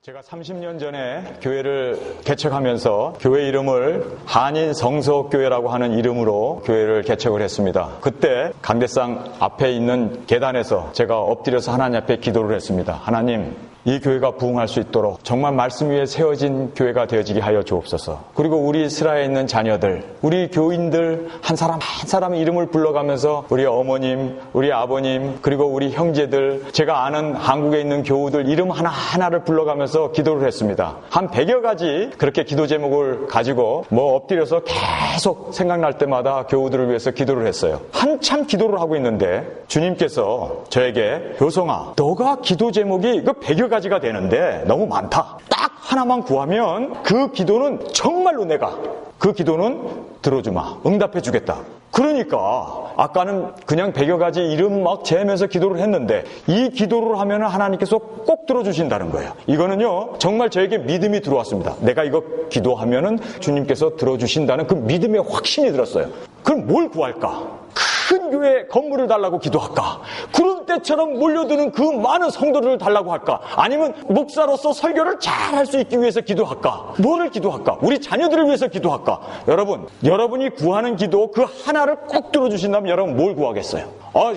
제가 30년 전에 교회를 개척하면서 교회 이름을 한인성서교회라고 하는 이름으로 교회를 개척을 했습니다. 그때 강대상 앞에 있는 계단에서 제가 엎드려서 하나님 앞에 기도를 했습니다. 하나님, 이 교회가 부흥할 수 있도록 정말 말씀 위에 세워진 교회가 되어지게 하여 주옵소서. 그리고 우리 이스라엘에 있는 자녀들, 우리 교인들 한 사람 한 사람 이름을 불러가면서 우리 어머님, 우리 아버님, 그리고 우리 형제들, 제가 아는 한국에 있는 교우들 이름 하나하나를 불러가면서 기도를 했습니다. 한 100여 가지 그렇게 기도 제목을 가지고 엎드려서 계속 생각날 때마다 교우들을 위해서 기도를 했어요. 한참 기도를 하고 있는데 주님께서 저에게 효성아, 너가 기도 제목이 100여 가지가 되는데 너무 많다. 딱 하나만 구하면 그 기도는 정말로 내가 그 기도는 들어주마. 응답해 주겠다. 그러니까 아까는 그냥 100여 가지 이름 막 재면서 기도를 했는데 이 기도를 하면 하나님께서 꼭 들어주신다는 거예요. 이거는요 정말 저에게 믿음이 들어왔습니다. 내가 이거 기도하면은 주님께서 들어주신다는 그 믿음의 확신이 들었어요. 그럼 뭘 구할까? 큰 교회 건물을 달라고 기도할까? 구름대처럼 몰려드는 그 많은 성도들을 달라고 할까? 아니면 목사로서 설교를 잘 할 수 있기 위해서 기도할까? 뭐를 기도할까? 우리 자녀들을 위해서 기도할까? 여러분, 여러분이 구하는 기도 그 하나를 꼭 들어주신다면 여러분 뭘 구하겠어요?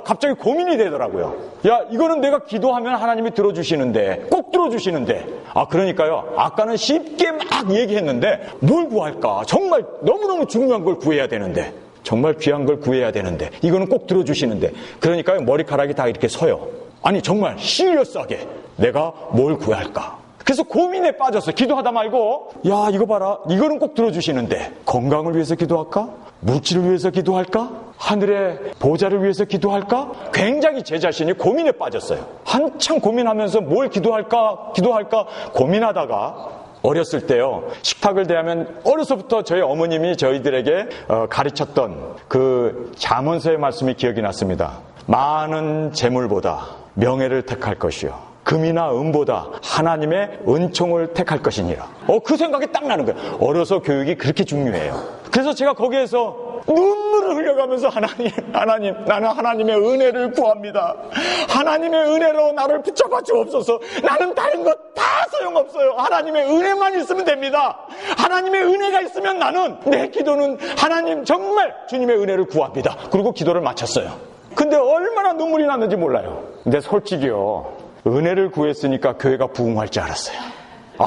갑자기 고민이 되더라고요. 야, 이거는 내가 기도하면 하나님이 들어주시는데, 꼭 들어주시는데. 그러니까요. 아까는 쉽게 막 얘기했는데 뭘 구할까? 정말 너무너무 중요한 걸 구해야 되는데. 정말 귀한 걸 구해야 되는데 이거는 꼭 들어주시는데 그러니까 머리카락이 다 이렇게 서요. 아니 정말 시리어스하게 내가 뭘 구할까? 그래서 고민에 빠졌어. 기도하다 말고 야 이거 봐라, 이거는 꼭 들어주시는데 건강을 위해서 기도할까? 물질을 위해서 기도할까? 하늘의 보좌를 위해서 기도할까? 굉장히 제 자신이 고민에 빠졌어요. 한참 고민하면서 뭘 기도할까 고민하다가 어렸을 때요, 식탁을 대하면 어려서부터 저희 어머님이 저희들에게 가르쳤던 그 잠언서의 말씀이 기억이 났습니다. 많은 재물보다 명예를 택할 것이요, 금이나 은보다 하나님의 은총을 택할 것이니라. 그 생각이 딱 나는 거예요. 어려서 교육이 그렇게 중요해요. 그래서 제가 거기에서 눈물을 흘려가면서 하나님, 나는 하나님의 은혜를 구합니다. 하나님의 은혜로 나를 붙잡아 주옵소서. 나는 다른 것 다 소용없어요. 하나님의 은혜만 있으면 됩니다. 하나님의 은혜가 있으면 나는 내 기도는 하나님 정말 주님의 은혜를 구합니다. 그리고 기도를 마쳤어요. 근데 얼마나 눈물이 났는지 몰라요. 근데 솔직히요, 은혜를 구했으니까 교회가 부흥할 줄 알았어요.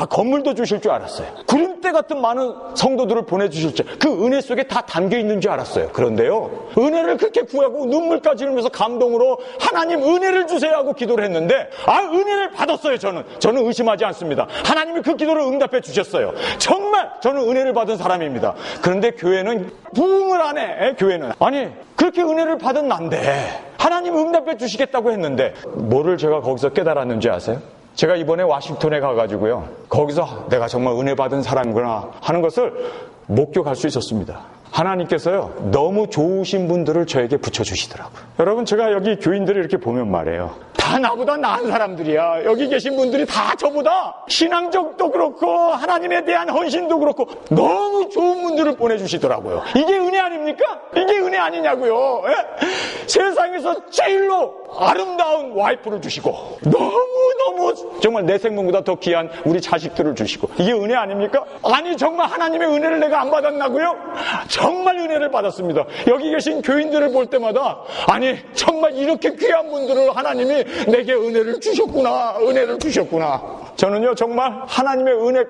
건물도 주실 줄 알았어요. 구름대 같은 많은 성도들을 보내주실 줄, 그 은혜 속에 다 담겨 있는 줄 알았어요. 그런데요, 은혜를 그렇게 구하고 눈물까지 흘리면서 감동으로 하나님 은혜를 주세요 하고 기도를 했는데 은혜를 받았어요. 저는 의심하지 않습니다. 하나님이 그 기도를 응답해 주셨어요. 정말 저는 은혜를 받은 사람입니다. 그런데 교회는 부흥을 안 해. 교회는 아니 그렇게 은혜를 받은 난데 하나님 응답해 주시겠다고 했는데 뭐를 제가 거기서 깨달았는지 아세요? 제가 이번에 워싱턴에 가가지고요, 거기서 내가 정말 은혜 받은 사람이구나 하는 것을 목격할 수 있었습니다. 하나님께서요, 너무 좋으신 분들을 저에게 붙여주시더라고요. 여러분, 제가 여기 교인들을 이렇게 보면 말이에요, 다 나보다 나은 사람들이야. 여기 계신 분들이 다 저보다 신앙적도 그렇고 하나님에 대한 헌신도 그렇고 너무 좋은 분들을 보내주시더라고요. 이게 은혜 아닙니까? 이게 은혜 아니냐고요. 세상에서 제일로 아름다운 와이프를 주시고 너무너무 정말 내 생명보다 더 귀한 우리 자식들을 주시고 이게 은혜 아닙니까? 아니 정말 하나님의 은혜를 내가 안 받았나고요? 정말 은혜를 받았습니다. 여기 계신 교인들을 볼 때마다 아니 정말 이렇게 귀한 분들을 하나님이 내게 은혜를 주셨구나. 저는요 정말 하나님의 은혜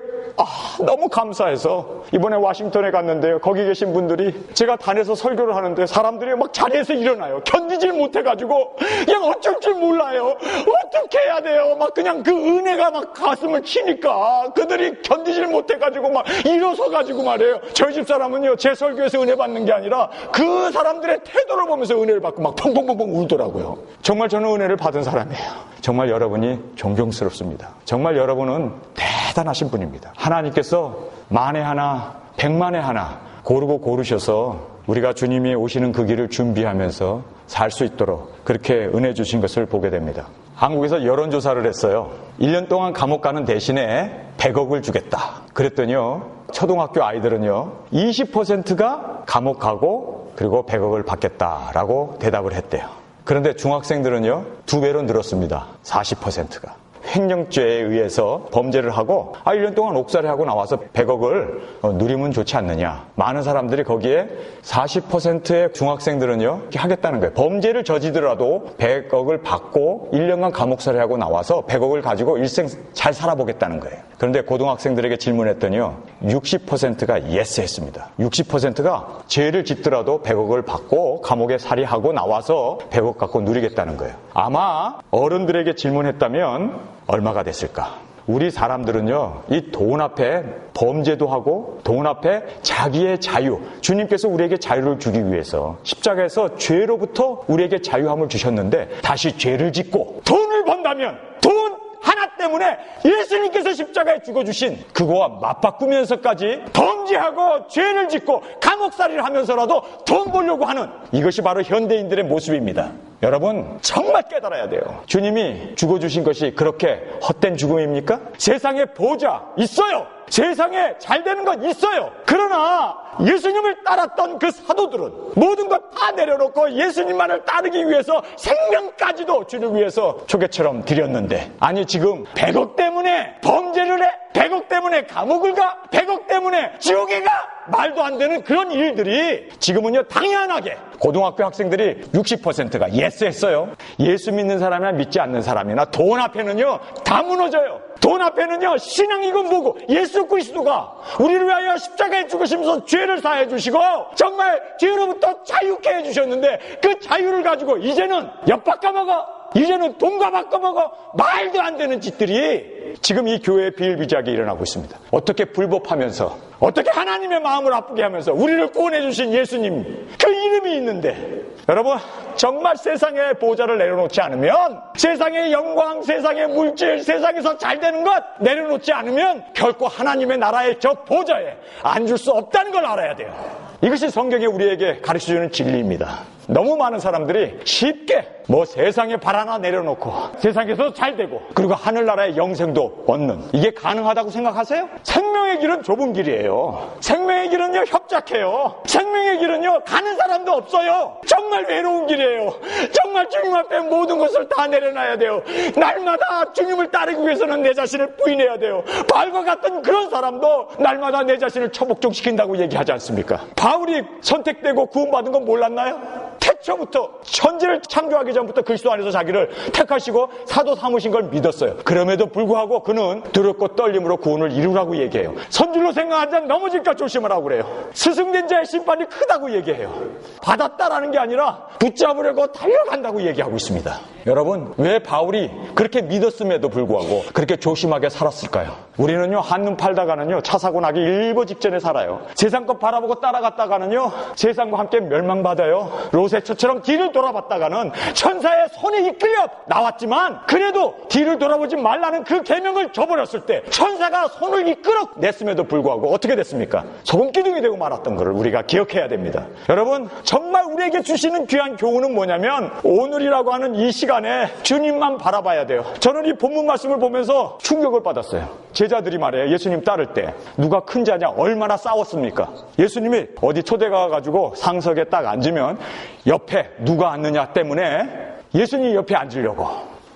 너무 감사해서 이번에 워싱턴에 갔는데요, 거기 계신 분들이 제가 단에서 설교를 하는데 사람들이 막 자리에서 일어나요. 견디질 못해가지고 그냥 어쩔 줄 몰라요. 어떻게 해야 돼요? 막 그냥 그 은혜가 막 가슴을 치니까 그들이 견디질 못해가지고 막 일어서가지고 말이에요. 저희 집 사람은요, 제 설교에서 은혜 받는 게 아니라 그 사람들의 태도를 보면서 은혜를 받고 막 펑펑펑펑 울더라고요. 정말 저는 은혜를 받은 사람이에요. 정말 여러분이 존경스럽습니다. 정말 여러분은 대단하신 분입니다. 하나님께서 만에 하나, 백만에 하나 고르셔서 우리가 주님이 오시는 그 길을 준비하면서 살 수 있도록 그렇게 은혜 주신 것을 보게 됩니다. 한국에서 여론조사를 했어요. 1년 동안 감옥 가는 대신에 100억을 주겠다. 그랬더니요, 초등학교 아이들은요 20%가 감옥 가고 그리고 100억을 받겠다라고 대답을 했대요. 그런데 중학생들은요 2배로 늘었습니다. 40%가. 횡령죄에 의해서 범죄를 하고 1년 동안 옥살이하고 나와서 100억을 누리면 좋지 않느냐. 많은 사람들이 거기에 40%의 중학생들은요 하겠다는 거예요. 범죄를 저지더라도 100억을 받고 1년간 감옥살이하고 나와서 100억을 가지고 일생 잘 살아보겠다는 거예요. 그런데 고등학생들에게 질문했더니요 60%가 예스 했습니다. 60%가 죄를 짓더라도 100억을 받고 감옥에 살이하고 나와서 100억 갖고 누리겠다는 거예요. 아마 어른들에게 질문했다면 얼마가 됐을까? 우리 사람들은요, 이 돈 앞에 범죄도 하고 돈 앞에 자기의 자유, 주님께서 우리에게 자유를 주기 위해서 십자가에서 죄로부터 우리에게 자유함을 주셨는데 다시 죄를 짓고 돈을 번다면 돈 하나 때문에 예수님께서 십자가에 죽어주신 그거와 맞바꾸면서까지 범죄하고 죄를 짓고 감옥살이를 하면서라도 돈 벌려고 하는 이것이 바로 현대인들의 모습입니다. 여러분 정말 깨달아야 돼요. 주님이 죽어주신 것이 그렇게 헛된 죽음입니까? 세상에 보자 있어요. 세상에 잘 되는 건 있어요. 그러나 예수님을 따랐던 그 사도들은 모든 것 다 내려놓고 예수님만을 따르기 위해서 생명까지도 주를 위해서 초계처럼 드렸는데 아니 지금 100억 때문에 범죄를 해? 100억 때문에 감옥을 가? 100억 때문에 지옥에 가? 말도 안 되는 그런 일들이 지금은요 당연하게 고등학교 학생들이 60%가 예스 했어요. 예수 믿는 사람이나 믿지 않는 사람이나 돈 앞에는요 다 무너져요. 돈 앞에는요 신앙이고 뭐고 예수 그리스도가 우리를 위하여 십자가에 죽으시면서 죄를 사해 주시고 정말 죄로부터 자유케 해주셨는데 그 자유를 가지고 이제는 엿 바꿔먹어, 이제는 돈과 바꿔먹어, 말도 안 되는 짓들이 지금 이 교회의 비일비재하게 일어나고 있습니다. 어떻게 불법하면서 어떻게 하나님의 마음을 아프게 하면서 우리를 구원해 주신 예수님 그 이름이 있는데 여러분 정말 세상의 보좌를 내려놓지 않으면 세상의 영광, 세상의 물질, 세상에서 잘 되는 것 내려놓지 않으면 결코 하나님의 나라의 저 보좌에 앉을 수 없다는 걸 알아야 돼요. 이것이 성경이 우리에게 가르쳐주는 진리입니다. 너무 많은 사람들이 쉽게 세상에 발 하나 내려놓고 세상에서 잘 되고 그리고 하늘나라의 영생도 얻는 이게 가능하다고 생각하세요? 생명의 길은 좁은 길이에요. 생명의 길은요 협착해요. 생명의 길은요 가는 사람도 없어요. 정말 외로운 길이에요. 정말 주님 앞에 모든 것을 다 내려놔야 돼요. 날마다 주님을 따르기 위해서는 내 자신을 부인해야 돼요. 바울과 같은 그런 사람도 날마다 내 자신을 처복종시킨다고 얘기하지 않습니까? 바울이 선택되고 구원받은 건 몰랐나요? 태초부터 천지를 창조하기 전부터 그리스도 안에서 자기를 택하시고 사도 삼으신 걸 믿었어요. 그럼에도 불구하고 그는 두렵고 떨림으로 구원을 이루라고 얘기해요. 선줄로 생각한 자 넘어질까 조심하라고 그래요. 스승된 자의 심판이 크다고 얘기해요. 받았다라는 게 아니라 붙잡으려고 달려간다고 얘기하고 있습니다. 여러분 왜 바울이 그렇게 믿었음에도 불구하고 그렇게 조심하게 살았을까요? 우리는요 한눈 팔다가는요 차 사고 나기 일보 직전에 살아요. 세상 것 바라보고 따라갔다가는요 세상과 함께 멸망받아요. 로세처럼 뒤를 돌아봤다가는 천사의 손에 이끌려 나왔지만 그래도 뒤를 돌아보지 말라는 그 계명을 저버렸을 때 천사가 손을 이끌어 냈음에도 불구하고 어떻게 됐습니까? 소금기둥이 되고 말았던 것을 우리가 기억해야 됩니다. 여러분 정말 우리에게 주시는 귀한 교훈은 뭐냐면 오늘이라고 하는 이 시간에 주님만 바라봐야 돼요. 저는 이 본문 말씀을 보면서 충격을 받았어요. 제자들이 말해요. 예수님 따를 때 누가 큰 자냐 얼마나 싸웠습니까? 예수님이 어디 초대 가가지고 상석에 딱 앉으면 옆에 누가 앉느냐 때문에 예수님 옆에 앉으려고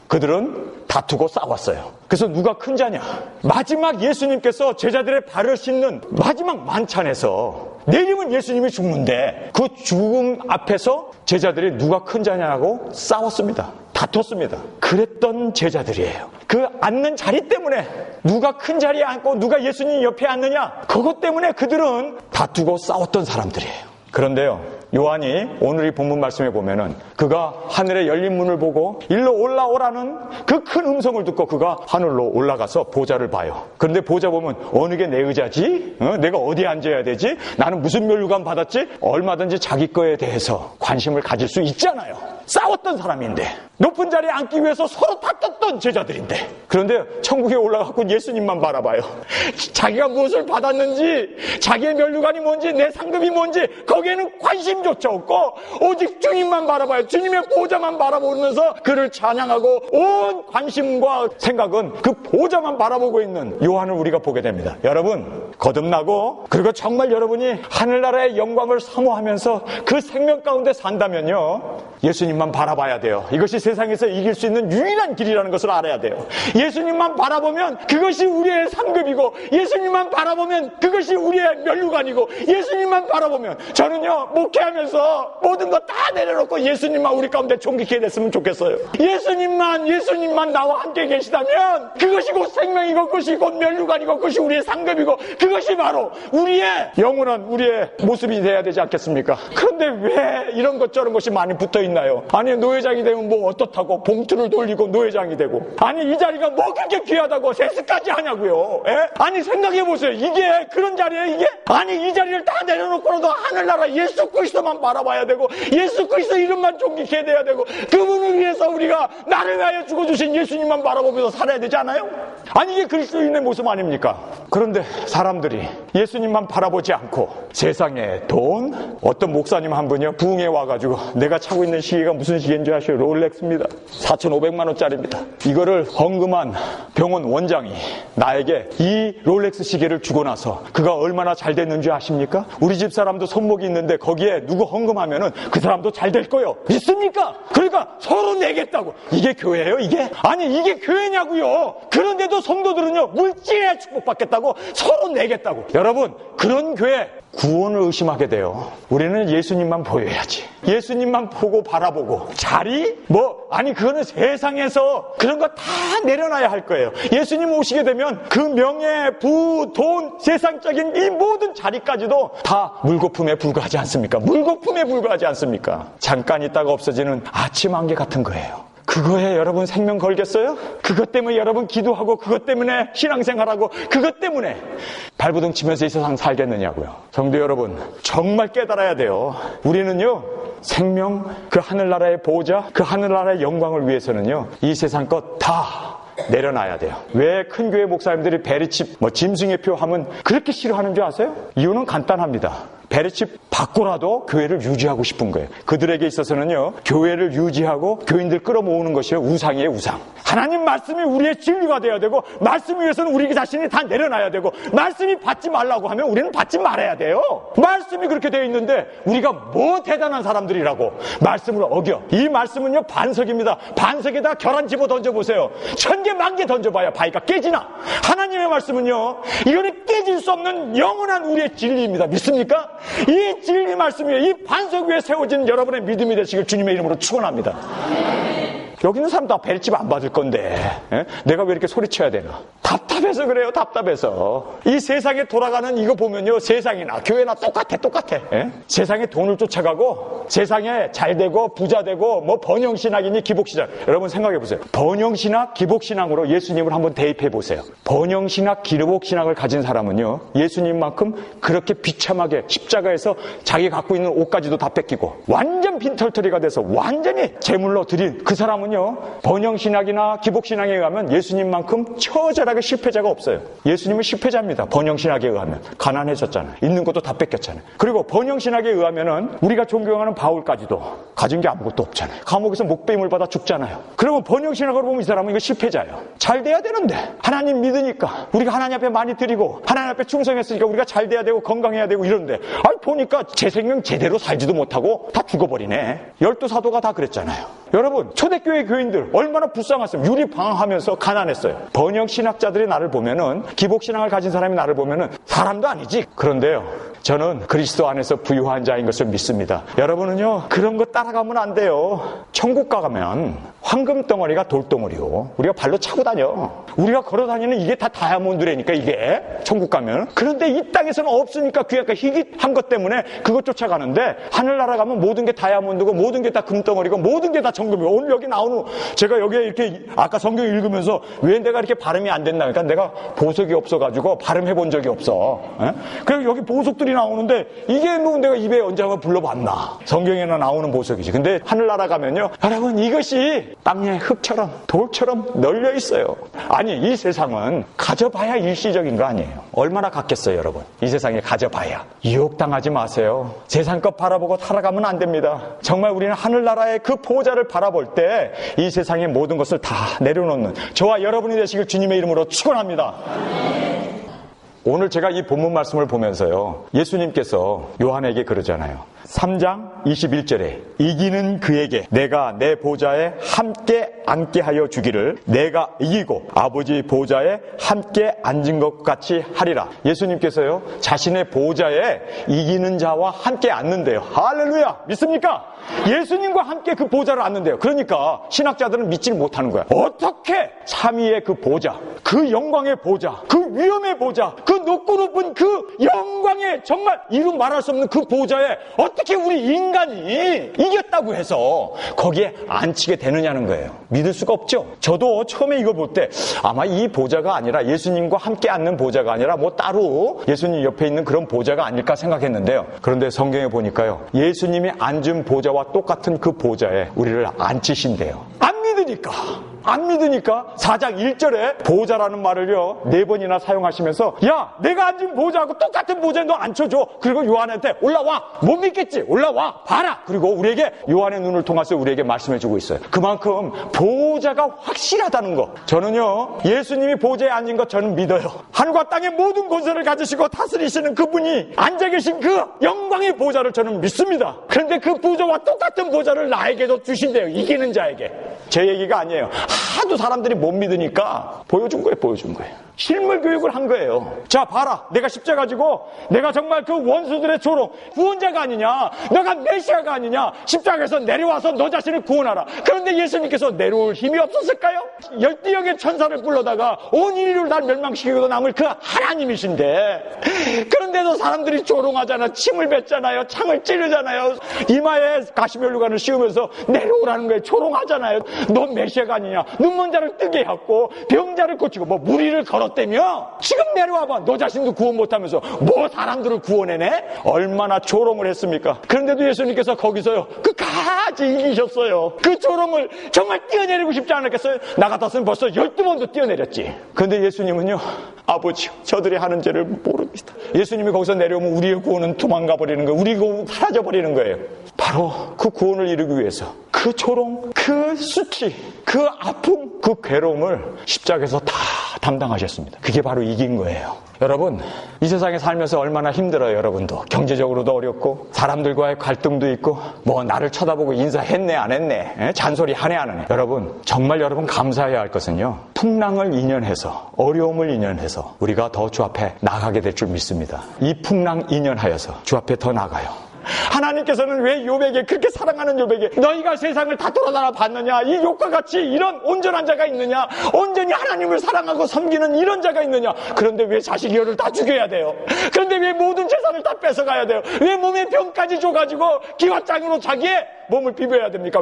그들은 다투고 싸웠어요. 그래서 누가 큰 자냐? 마지막 예수님께서 제자들의 발을 씻는 마지막 만찬에서 내일이면 예수님이 죽는데 그 죽음 앞에서 제자들이 누가 큰 자냐고 싸웠습니다. 다퉜습니다. 그랬던 제자들이에요. 그 앉는 자리 때문에 누가 큰 자리에 앉고 누가 예수님 옆에 앉느냐 그것 때문에 그들은 다투고 싸웠던 사람들이에요. 그런데요 요한이 오늘 이 본문 말씀에 보면은 그가 하늘에 열린 문을 보고 일로 올라오라는 그 큰 음성을 듣고 그가 하늘로 올라가서 보좌를 봐요. 그런데 보좌 보면 어느 게 내 의자지? 내가 어디에 앉아야 되지? 나는 무슨 면류관 받았지? 얼마든지 자기 거에 대해서 관심을 가질 수 있잖아요. 싸웠던 사람인데 높은 자리에 앉기 위해서 서로 다퉜던 제자들인데 그런데 천국에 올라가고 예수님만 바라봐요. 자기가 무엇을 받았는지 자기의 면류관이 뭔지 내 상급이 뭔지 거기에는 관심조차 없고 오직 주님만 바라봐요. 주님의 보좌만 바라보면서 그를 찬양하고 온 관심과 생각은 그 보좌만 바라보고 있는 요한을 우리가 보게 됩니다. 여러분 거듭나고 그리고 정말 여러분이 하늘나라의 영광을 사모하면서 그 생명 가운데 산다면요 예수님 예수님만 바라봐야 돼요. 이것이 세상에서 이길 수 있는 유일한 길이라는 것을 알아야 돼요. 예수님만 바라보면 그것이 우리의 상급이고, 예수님만 바라보면 그것이 우리의 면류관이고, 예수님만 바라보면, 저는요 목회하면서 모든 거 다 내려놓고 예수님만 우리 가운데 존귀케 됐으면 좋겠어요. 예수님만 나와 함께 계시다면 그것이 곧 생명이고, 그것이 곧 면류관이고, 그것이 우리의 상급이고, 그것이 바로 우리의 영원한 우리의 모습이 돼야 되지 않겠습니까? 그런데 왜 이런 것 저런 것이 많이 붙어있나요? 아니 노회장이 되면 뭐 어떻다고 봉투를 돌리고 노회장이 되고, 아니 이 자리가 뭐 그렇게 귀하다고 세습까지 하냐고요. 에? 아니 생각해보세요. 이게 그런 자리에 이게? 아니 이 자리를 다 내려놓고라도 하늘나라 예수 그리스도만 바라봐야 되고, 예수 그리스도 이름만 존귀케 돼야 되고, 그분을 위해서 우리가 나를 위하여 죽어주신 예수님만 바라보면서 살아야 되지 않아요? 아니 이게 그리스도인의 모습 아닙니까? 그런데 사람들이 예수님만 바라보지 않고 세상에 돈, 어떤 목사님 한 분이요 부흥회 와가지고 내가 차고 있는 시계가 무슨 시계인 줄 아시죠? 롤렉스입니다. 4,500만 원짜리입니다. 이거를 헌금한 병원 원장이 나에게 이 롤렉스 시계를 주고 나서 그가 얼마나 잘 됐는지 아십니까? 우리 집 사람도 손목이 있는데 거기에 누구 헌금하면은 그 사람도 잘 될 거예요. 믿습니까? 그러니까 서로 내겠다고. 이게 교회예요 이게? 아니 이게 교회냐고요. 그런데도 성도들은요 물질에 축복받겠다고 서로 내겠다고. 여러분 그런 교회 구원을 의심하게 돼요. 우리는 예수님만 보여야지. 예수님만 보고 바라보고 자리? 아니 그거는 세상에서 그런 거 다 내려놔야 할 거예요. 예수님 오시게 되면 그 명예, 부, 돈, 세상적인 이 모든 자리까지도 다 물거품에 불과하지 않습니까? 물거품에 불과하지 않습니까? 잠깐 있다가 없어지는 아침 안개 같은 거예요. 그거에 여러분 생명 걸겠어요? 그것 때문에 여러분 기도하고, 그것 때문에 신앙생활하고, 그것 때문에 발버둥 치면서 이 세상 살겠느냐고요. 성도 여러분, 정말 깨달아야 돼요. 우리는요 생명, 그 하늘나라의 보호자, 그 하늘나라의 영광을 위해서는요 이 세상 것 다 내려놔야 돼요. 왜 큰 교회 목사님들이 베리칩, 짐승의 표 하면 그렇게 싫어하는 줄 아세요? 이유는 간단합니다. 베리칩 받고라도 교회를 유지하고 싶은 거예요. 그들에게 있어서는요 교회를 유지하고 교인들 끌어모으는 것이 우상이에요. 우상. 하나님 말씀이 우리의 진리가 돼야 되고, 말씀 위해서는 우리 자신이 다 내려놔야 되고, 말씀이 받지 말라고 하면 우리는 받지 말아야 돼요. 말씀이 그렇게 되어 있는데 우리가 뭐 대단한 사람들이라고 말씀을 어겨. 이 말씀은요 반석입니다. 반석에다 계란 집어 던져보세요. 1000개, 10,000개 던져봐야 바위가 깨지나. 하나님의 말씀은요 이거는 깨질 수 없는 영원한 우리의 진리입니다. 믿습니까? 이 진리 말씀이 이 반석 위에 세워진 여러분의 믿음이 되시길 주님의 이름으로 축원합니다. 여기 있는 사람 다 베리칩 안 받을 건데 내가 왜 이렇게 소리쳐야 되나? 답답해서 그래요. 답답해서. 이 세상에 돌아가는 이거 보면요 세상이나 교회나 똑같아. 세상에 돈을 쫓아가고, 세상에 잘되고 부자되고 번영신학이니 기복신학. 여러분 생각해보세요. 번영신학, 기복신학으로 예수님을 한번 대입해보세요. 번영신학, 기복신학을 가진 사람은요 예수님만큼 그렇게 비참하게 십자가에서 자기 갖고 있는 옷까지도 다 뺏기고 완전 빈털터리가 돼서 완전히 제물로 드린 그 사람은 번영신학이나 기복신학에 의하면 예수님만큼 처절하게 실패자가 없어요. 예수님은 실패자입니다. 번영신학에 의하면. 가난해졌잖아요. 있는 것도 다 뺏겼잖아요. 그리고 번영신학에 의하면은 우리가 존경하는 바울까지도 가진 게 아무것도 없잖아요. 감옥에서 목배임을 받아 죽잖아요. 그러면 번영신학으로 보면 이 사람은 이거 실패자예요. 잘 돼야 되는데 하나님 믿으니까, 우리가 하나님 앞에 많이 드리고 하나님 앞에 충성했으니까 우리가 잘 돼야 되고 건강해야 되고 이런데, 보니까 제 생명 제대로 살지도 못하고 다 죽어버리네. 12사도가 다 그랬잖아요. 여러분 초대교회 교인들 얼마나 불쌍했어요. 유리방황하면서 가난했어요. 번영신학자들이 나를 보면은, 기복신앙을 가진 사람이 나를 보면은 사람도 아니지. 그런데요 저는 그리스도 안에서 부유한 자인 것을 믿습니다. 여러분은요 그런 거 따라가면 안 돼요. 천국 가면 황금덩어리가 돌덩어리요 우리가 발로 차고 다녀. 우리가 걸어다니는 이게 다 다이아몬드라니까 이게 천국 가면. 그런데 이 땅에서는 없으니까 귀하가 희귀한 것 때문에 그것 쫓아가는데, 하늘나라 가면 모든 게 다이아몬드고 모든 게 다 금덩어리고 모든 게 다 정금이고, 오늘 여기 나오는 제가 여기에 이렇게 아까 성경 읽으면서 왜 내가 이렇게 발음이 안 됐나, 그러니까 내가 보석이 없어가지고 발음해 본 적이 없어. 그리고 여기 보석들이 나오는데 이게 뭐 내가 입에 언제 한번 불러봤나. 성경에는 나오는 보석이지. 근데 하늘나라 가면요 여러분 이것이 땅의 흙처럼 돌처럼 널려 있어요. 아니 이 세상은 가져봐야 일시적인 거 아니에요. 얼마나 갖겠어요 여러분. 이 세상에 가져봐야. 유혹당하지 마세요. 세상 것 바라보고 살아가면 안 됩니다. 정말 우리는 하늘나라의 그 보호자를 바라볼 때 이 세상의 모든 것을 다 내려놓는 저와 여러분이 되시길 주님의 이름으로 축원합니다. 오늘 제가 이 본문 말씀을 보면서요, 예수님께서 요한에게 그러잖아요. 3장 21절에 이기는 그에게 내가 내 보좌에 함께 앉게 하여 주기를 내가 이기고 아버지 보좌에 함께 앉은 것 같이 하리라. 예수님께서요, 자신의 보좌에 이기는 자와 함께 앉는데요. 할렐루야! 믿습니까? 예수님과 함께 그 보좌를 앉는데요. 그러니까 신학자들은 믿지를 못하는 거야. 어떻게 삼위의 그 보좌, 그 영광의 보좌, 그 위엄의 보좌, 그 높고 높은 그 영광의 정말 이루 말할 수 없는 그 보좌에 어떻게 우리 인간이 이겼다고 해서 거기에 앉히게 되느냐는 거예요. 믿을 수가 없죠. 저도 처음에 이걸 볼 때 아마 이 보좌가 아니라 예수님과 함께 앉는 보좌가 아니라 뭐 따로 예수님 옆에 있는 그런 보좌가 아닐까 생각했는데요. 그런데 성경에 보니까요, 예수님이 앉은 보좌와 똑같은 그 보좌에 우리를 앉히신대요. 안 믿으니까 4장 1절에 보좌라는 말을요 4번이나 사용하시면서 야, 내가 앉은 보좌하고 똑같은 보좌에 너 앉혀줘. 그리고 요한한테 올라와. 못 믿겠지? 올라와 봐라. 그리고 우리에게 요한의 눈을 통해서 우리에게 말씀해주고 있어요. 그만큼 보좌가 확실하다는 거. 저는요, 예수님이 보좌에 앉은 것 저는 믿어요. 하늘과 땅의 모든 권세를 가지시고 다스리시는 그분이 앉아 계신 그 영광의 보좌를 저는 믿습니다. 그런데 그 보좌와 똑같은 보좌를 나에게도 주신대요. 이기는 자에게. 제 얘기가 아니에요. 하도 사람들이 못 믿으니까 보여준 거예요. 실물 교육을 한 거예요. 자, 봐라. 내가 십자가 지고 내가 정말 그 원수들의 조롱, 구원자가 아니냐, 너가 메시아가 아니냐, 십자가에서 내려와서 너 자신을 구원하라. 그런데 예수님께서 내려올 힘이 없었을까요? 12영의 천사를 불러다가 온 인류를 다 멸망시키고 남을 그 하나님이신데, 그런데도 사람들이 조롱하잖아. 침을 뱉잖아요. 창을 찌르잖아요. 이마에 가시면류관을 씌우면서 내려오라는 거예요. 조롱하잖아요. 너 메시아가 아니냐, 눈먼 자를 뜨게 하고 병자를 고치고 뭐 무리를 걸었다며? 지금 내려와봐. 너 자신도 구원 못하면서 뭐 사람들을 구원해내? 얼마나 조롱을 했습니까? 그런데도 예수님께서 거기서요 끝까지 이기셨어요. 그 조롱을 정말 뛰어내리고 싶지 않았겠어요? 나 같았으면 벌써 12번도 뛰어내렸지. 그런데 예수님은요, 아버지요, 저들이 하는 죄를 모릅니다. 예수님이 거기서 내려오면 우리의 구원은 도망가 버리는 거예요. 우리 구원은 사라져 버리는 거예요. 바로 그 구원을 이루기 위해서 그 조롱, 그 수치, 그 아픔, 그 괴로움을 십자가에서 다 담당하셨습니다. 그게 바로 이긴 거예요. 여러분, 이 세상에 살면서 얼마나 힘들어요. 여러분도 경제적으로도 어렵고 사람들과의 갈등도 있고 뭐 나를 쳐다보고 인사했네 안 했네, 잔소리 하네 안 하네. 여러분, 정말 여러분 감사해야 할 것은요, 풍랑을 인연해서 어려움을 인연해서 우리가 더 주 앞에 나가게 될 줄 믿습니다. 이 풍랑 인연하여서 주 앞에 더 나가요. 하나님께서는 왜 욥에게, 그렇게 사랑하는 욥에게 너희가 세상을 다 돌아다녀 봤느냐, 이 욥과 같이 이런 온전한 자가 있느냐, 온전히 하나님을 사랑하고 섬기는 이런 자가 있느냐. 그런데 왜 자식 여를 다 죽여야 돼요? 그런데 왜 모든 재산을 다 뺏어가야 돼요? 왜 몸에 병까지 줘가지고 기와장으로 자기의 몸을 비벼야 됩니까?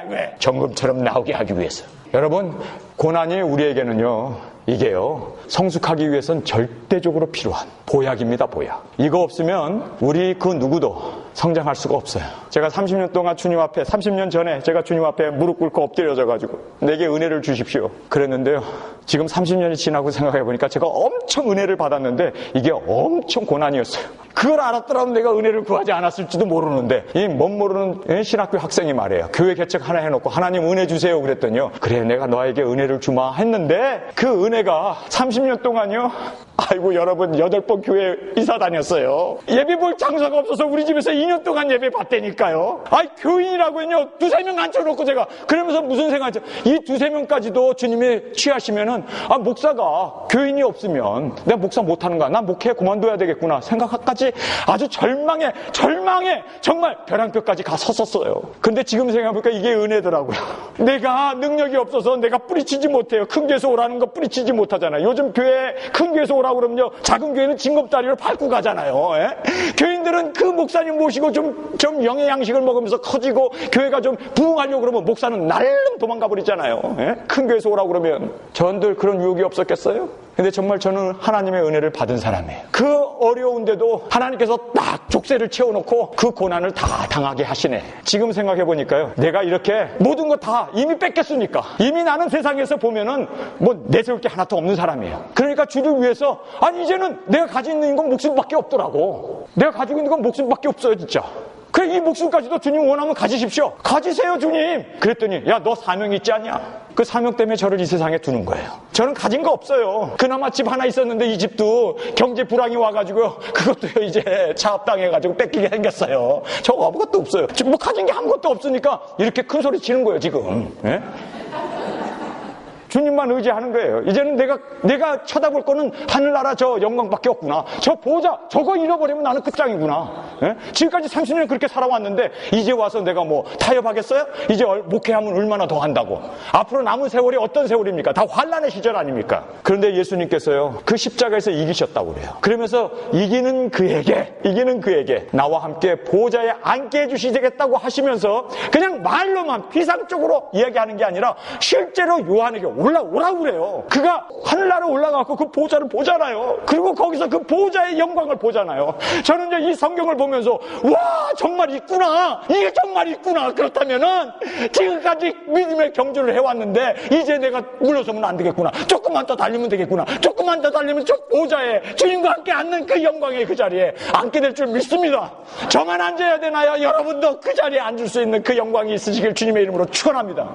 왜? 정금처럼 나오게 하기 위해서. 여러분, 고난이 우리에게는요, 이게요, 성숙하기 위해서는 절대적으로 필요한 보약입니다. 보약. 이거 없으면 우리 그 누구도 성장할 수가 없어요. 제가 30년 동안 주님 앞에, 30년 전에 제가 주님 앞에 무릎 꿇고 엎드려져가지고 내게 은혜를 주십시오 그랬는데요, 지금 30년이 지나고 생각해보니까 제가 엄청 은혜를 받았는데 이게 엄청 고난이었어요. 그걸 알았더라면 내가 은혜를 구하지 않았을지도 모르는데, 이 못 모르는 신학교 학생이 말해요. 교회 개척 하나 해놓고 하나님 은혜 주세요 그랬더니요, 그래 내가 너에게 은혜를 주마 했는데 그 은혜가 30년 동안요, 아이고 여러분, 8번 교회 이사 다녔어요. 예배 볼 장소가 없어서 우리 집에서 2년 동안 예배 봤다니까요. 교인이라고요, 2-3명 앉혀놓고 제가 그러면서 무슨 생각이죠? 이 2-3명까지도 주님이 취하시면은, 목사가 교인이 없으면 내가 목사 못하는 거야, 난 목회 그만둬야 되겠구나 생각까지 아주 절망에 정말 벼랑끝까지 가 섰었어요. 근데 지금 생각해보니까 이게 은혜더라고요. 내가 능력이 없어서 내가 뿌리치지 못해요. 큰 교회에서 오라는 거 뿌리치지 못하잖아요. 요즘 교회, 큰 교회에서 오라고 그러면요, 작은 교회는 징검다리를 밟고 가잖아요. 교인들은 그 목사님 모시고 좀 영의 양식을 먹으면서 커지고 교회가 좀 부흥하려고 그러면 목사는 날름 도망가 버리잖아요. 큰 교회에서 오라고 그러면. 저한들 그런 유혹이 없었겠어요? 근데 정말 저는 하나님의 은혜를 받은 사람이에요. 그 어려운데도 하나님께서 딱 족쇄를 채워놓고 그 고난을 다 당하게 하시네. 지금 생각해보니까요, 내가 이렇게 모든 거 다 이미 뺏겼으니까, 이미 나는 세상에서 보면은 뭐 내세울 게 하나도 없는 사람이에요. 그러니까 주를 위해서, 이제는 내가 가지고 있는 건 목숨밖에 없더라고. 내가 가지고 있는 건 목숨밖에 없어요, 진짜. 그래, 이 목숨까지도 주님 원하면 가지십시오. 가지세요, 주님. 그랬더니 야, 너 사명이 있지 않냐? 그 사명 때문에 저를 이 세상에 두는 거예요. 저는 가진 거 없어요. 그나마 집 하나 있었는데 이 집도 경제 불황이 와가지고 그것도 이제 차압당해가지고 뺏기게 생겼어요. 저 아무것도 없어요. 뭐 가진 게 아무것도 없으니까 이렇게 큰 소리 치는 거예요, 지금. 예? 주님만 의지하는 거예요. 이제는 내가 쳐다볼 거는 하늘나라 저 영광밖에 없구나. 저 보호자, 저거 잃어버리면 나는 끝장이구나. 예? 지금까지 30년 그렇게 살아왔는데 이제 와서 내가 뭐 타협하겠어요? 이제 목회하면 얼마나 더 한다고. 앞으로 남은 세월이 어떤 세월입니까? 다 환난의 시절 아닙니까? 그런데 예수님께서요, 그 십자가에서 이기셨다고 그래요. 그러면서 이기는 그에게 나와 함께 보호자에 앉게 해주시겠다고 하시면서 그냥 말로만 피상적으로 이야기하는 게 아니라 실제로 요한에게 올라오라고 그래요. 그가 하늘나라에 올라가고 그 보호자를 보잖아요. 그리고 거기서 그 보호자의 영광을 보잖아요. 저는 이제 이 성경을 보면서 와, 정말 있구나. 이게 정말 있구나. 그렇다면은 지금까지 믿음의 경주를 해왔는데 이제 내가 물러서면 안 되겠구나. 조금만 더 달리면 되겠구나. 조금만 더 달리면 저 보호자의 주님과 함께 앉는 그 영광의 그 자리에 앉게 될 줄 믿습니다. 저만 앉아야 되나요? 여러분도 그 자리에 앉을 수 있는 그 영광이 있으시길 주님의 이름으로 축원합니다.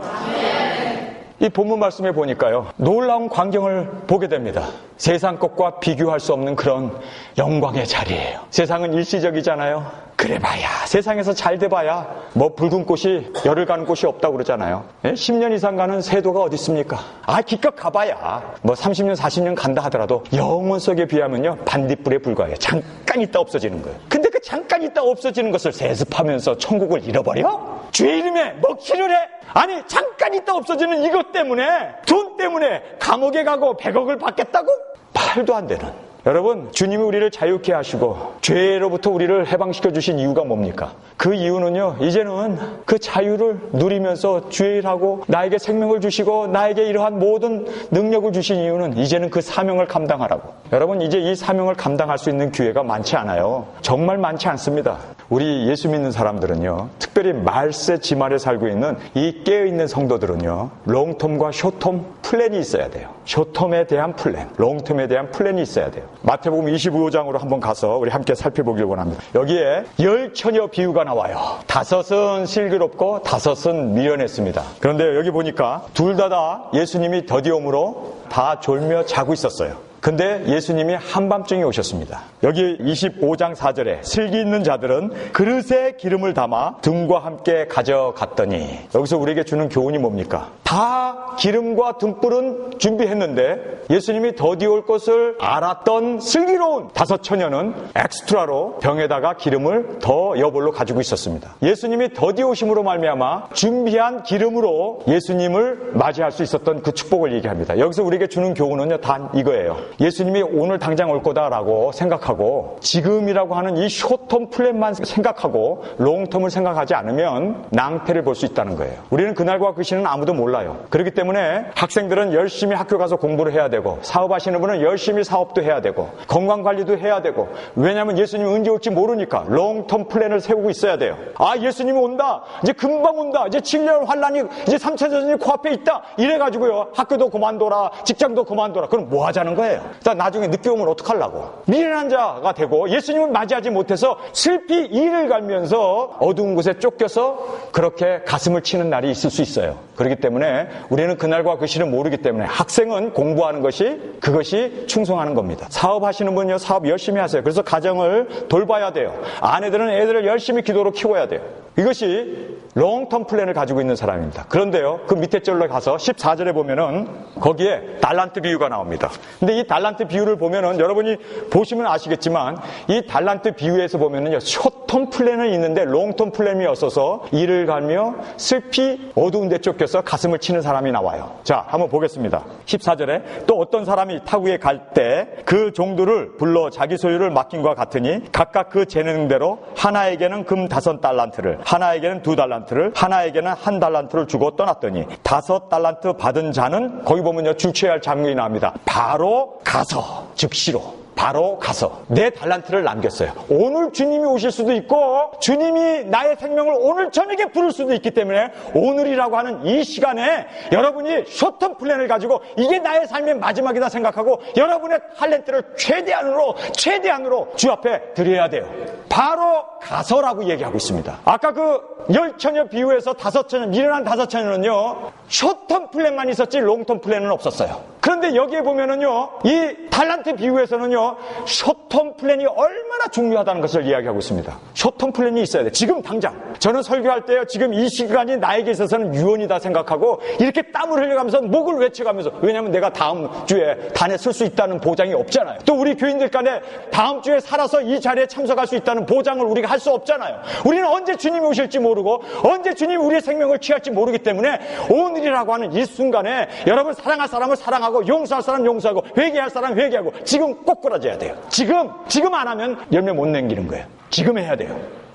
이 본문 말씀에 보니까요, 놀라운 광경을 보게 됩니다. 세상 것과 비교할 수 없는 그런 영광의 자리예요. 세상은 일시적이잖아요. 그래봐야, 세상에서 잘 돼봐야 뭐 붉은 꽃이 열을 가는 곳이 없다고 그러잖아요. 10년 이상 가는 세도가 어디 있습니까? 기껏 가봐야 뭐 30년 40년 간다 하더라도 영원 속에 비하면요, 반딧불에 불과해요. 잠깐 있다 없어지는 거예요. 근데 그 잠깐 있다 없어지는 것을 세습하면서 천국을 잃어버려? 주의 이름에 먹칠을 해? 아니, 잠깐 있다 없어지는 이것 때문에, 돈 때문에 감옥에 가고 100억을 받겠다고? 말도 안 되는. 여러분, 주님이 우리를 자유케 하시고 죄로부터 우리를 해방시켜 주신 이유가 뭡니까? 그 이유는요, 이제는 그 자유를 누리면서 주의 일하고 나에게 생명을 주시고 나에게 이러한 모든 능력을 주신 이유는 이제는 그 사명을 감당하라고. 여러분, 이제 이 사명을 감당할 수 있는 기회가 많지 않아요. 정말 많지 않습니다. 우리 예수 믿는 사람들은요, 특별히 말세 지말에 살고 있는 이 깨어있는 성도들은요, 롱텀과 숏텀 플랜이 있어야 돼요. 숏텀에 대한 플랜, 롱텀에 대한 플랜이 있어야 돼요. 마태복음 25장으로 한번 가서 우리 함께 살펴보길 원합니다. 여기에 10처녀 비유가 나와요. 5은 슬기롭고 5은 미련했습니다. 그런데 여기 보니까 둘 다 예수님이 더디옴으로 다 졸며 자고 있었어요. 근데 예수님이 한밤중에 오셨습니다. 여기 25장 4절에 슬기 있는 자들은 그릇에 기름을 담아 등과 함께 가져갔더니, 여기서 우리에게 주는 교훈이 뭡니까? 다 기름과 등불은 준비했는데 예수님이 더디 올 것을 알았던 슬기로운 5처녀는 엑스트라로 병에다가 기름을 더 여벌로 가지고 있었습니다. 예수님이 더디 오심으로 말미암아 준비한 기름으로 예수님을 맞이할 수 있었던 그 축복을 얘기합니다. 여기서 우리에게 주는 교훈은요, 단 이거예요. 예수님이 오늘 당장 올 거다라고 생각하고 지금이라고 하는 이 숏텀 플랜만 생각하고 롱텀을 생각하지 않으면 낭패를 볼 수 있다는 거예요. 우리는 그날과 그 시는 아무도 몰라요. 그렇기 때문에 학생들은 열심히 학교 가서 공부를 해야 되고, 사업하시는 분은 열심히 사업도 해야 되고, 건강관리도 해야 되고, 왜냐하면 예수님이 언제 올지 모르니까 롱텀 플랜을 세우고 있어야 돼요. 예수님이 온다, 이제 금방 온다, 이제 7년 환란이, 이제 3차 전쟁이 코앞에 있다, 이래가지고요, 학교도 그만둬라, 직장도 그만둬라. 그럼 뭐 하자는 거예요? 나중에 늦게 오면 어떡하려고? 미련한 자가 되고 예수님을 맞이하지 못해서 슬피 이를 갈면서 어두운 곳에 쫓겨서 그렇게 가슴을 치는 날이 있을 수 있어요. 그렇기 때문에 우리는 그날과 그 시를 모르기 때문에 학생은 공부하는 것이, 그것이 충성하는 겁니다. 사업하시는 분요, 사업 열심히 하세요. 그래서 가정을 돌봐야 돼요. 아내들은 애들을 열심히 기도로 키워야 돼요. 이것이 롱텀 플랜을 가지고 있는 사람입니다. 그런데요, 그 밑에 절로 가서 14절에 보면은 거기에 달란트 비유가 나옵니다. 근데 이 달란트 비유를 보면은 여러분이 보시면 아시겠지만 이 달란트 비유에서 보면은요, 숏텀 플랜은 있는데 롱텀 플랜이 없어서 이를 갈며 슬피 어두운 데 쫓겨서 가슴을 치는 사람이 나와요. 자, 한번 보겠습니다. 14절에 또 어떤 사람이 타국에 갈 때 그 종들을 불러 자기 소유를 맡긴과 같으니 각각 그 재능대로 하나에게는 금 5달란트를, 하나에게는 2달란트를, 하나에게는 1달란트를 주고 떠났더니 5달란트 받은 자는, 거기 보면요, 주체할 장면이 나옵니다. 바로 가서, 즉시로 바로 가서 내 달란트를 남겼어요. 오늘 주님이 오실 수도 있고 주님이 나의 생명을 오늘 저녁에 부를 수도 있기 때문에 오늘이라고 하는 이 시간에 여러분이 숏텀 플랜을 가지고 이게 나의 삶의 마지막이다 생각하고 여러분의 탤런트를 최대한으로 주 앞에 드려야 돼요. 바로 가서라고 얘기하고 있습니다. 아까 그 10처녀 비유에서 5처녀, 미련한 5처녀는요, 숏텀 플랜만 있었지 롱텀 플랜은 없었어요. 그런데 여기에 보면은요, 이 달란트 비유에서는요, 숏텀 플랜이 얼마나 중요하다는 것을 이야기하고 있습니다. 숏텀 플랜이 있어야 돼. 지금 당장. 저는 설교할 때요, 지금 이 시간이 나에게 있어서는 유언이다 생각하고 이렇게 땀을 흘려가면서 목을 외쳐가면서, 왜냐하면 내가 다음 주에 단에 설 수 있다는 보장이 없잖아요. 또 우리 교인들 간에 다음 주에 살아서 이 자리에 참석할 수 있다는 보장을 우리가 할 수 없잖아요. 우리는 언제 주님이 오실지 모르고 언제 주님이 우리의 생명을 취할지 모르기 때문에 오늘이라고 하는 이 순간에 여러분 사랑할 사람을 사랑하고 용서할 사람 용서하고 회개할 사람 회개하고 지금 꼭 끌어줘야 돼요. 지금 안 하면 열매 못 남기는 거예요. 지금 해야 돼요.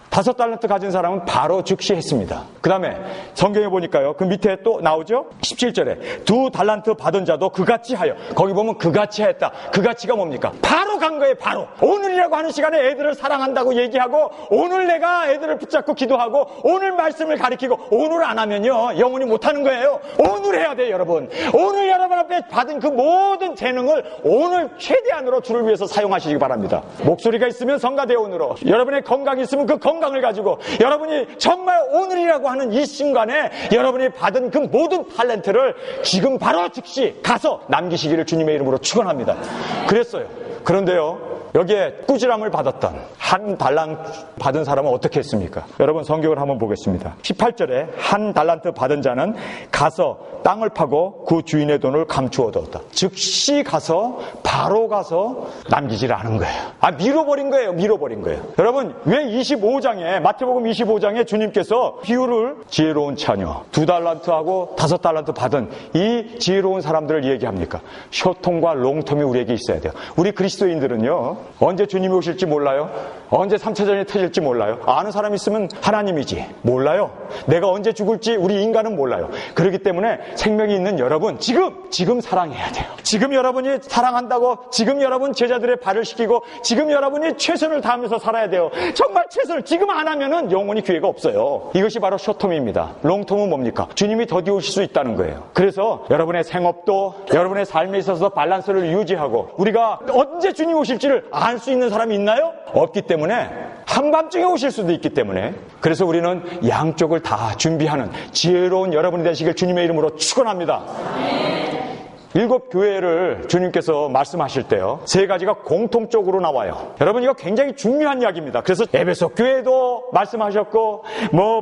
5달란트 가진 사람은 바로 즉시 했습니다. 그 다음에 성경에 보니까요, 그 밑에 또 나오죠? 17절에 2달란트 받은 자도 그같이 하여, 거기 보면 그같이 했다. 그같이가 뭡니까? 바로 간 거예요. 바로 오늘이라고 하는 시간에 애들을 사랑한다고 얘기하고, 오늘 내가 애들을 붙잡고 기도하고, 오늘 말씀을 가리키고, 오늘 안 하면요 영원히 못하는 거예요. 오늘 해야 돼요. 여러분, 오늘 여러분 앞에 받은 그 모든 재능을 오늘 최대한으로 주를 위해서 사용하시기 바랍니다. 목소리가 있으면 성가대원으로, 여러분의 건강이 있으면 그 건강을 가지고 여러분이 정말 오늘이라고 하는 이 순간에 여러분이 받은 그 모든 탤런트를 지금 바로 즉시 가서 남기시기를 주님의 이름으로 축원합니다. 그랬어요. 그런데요, 여기에 꾸지람을 받았던 1달란트 받은 사람은 어떻게 했습니까? 여러분 성경을 한번 보겠습니다. 18절에 1달란트 받은 자는 가서 땅을 파고 그 주인의 돈을 감추어 얻었다. 즉시 가서 바로 가서 남기질 않은 거예요. 밀어버린 거예요. 밀어버린 거예요. 여러분, 왜 25장에 마태복음 25장에 주님께서 비유를 지혜로운 처녀 2달란트하고 5달란트 받은 이 지혜로운 사람들을 얘기합니까? 숏텀과 롱텀이 우리에게 있어야 돼요. 우리 그리스도인들은요, 언제 주님이 오실지 몰라요. 언제 3차전이 터질지 몰라요. 아는 사람 있으면 하나님이지. 몰라요. 내가 언제 죽을지 우리 인간은 몰라요. 그렇기 때문에 생명이 있는 여러분, 지금 사랑해야 돼요. 지금 여러분이 사랑한다고 지금 여러분 제자들의 발을 씻기고 지금 여러분이 최선을 다하면서 살아야 돼요. 정말 최선을 지금 안 하면은 영원히 기회가 없어요. 이것이 바로 숏텀입니다. 롱텀은 뭡니까? 주님이 더디 오실 수 있다는 거예요. 그래서 여러분의 생업도 여러분의 삶에 있어서 밸런스를 유지하고, 우리가 언제 주님 오실지를 알 수 있는 사람이 있나요? 없기 때문에 한밤중에 오실 수도 있기 때문에, 그래서 우리는 양쪽을 다 준비하는 지혜로운 여러분이 되시길 주님의 이름으로 축원합니다. 7 교회를 주님께서 말씀하실 때요, 3가지가 공통적으로 나와요. 여러분, 이거 굉장히 중요한 이야기입니다. 그래서 에베소 교회도 말씀하셨고,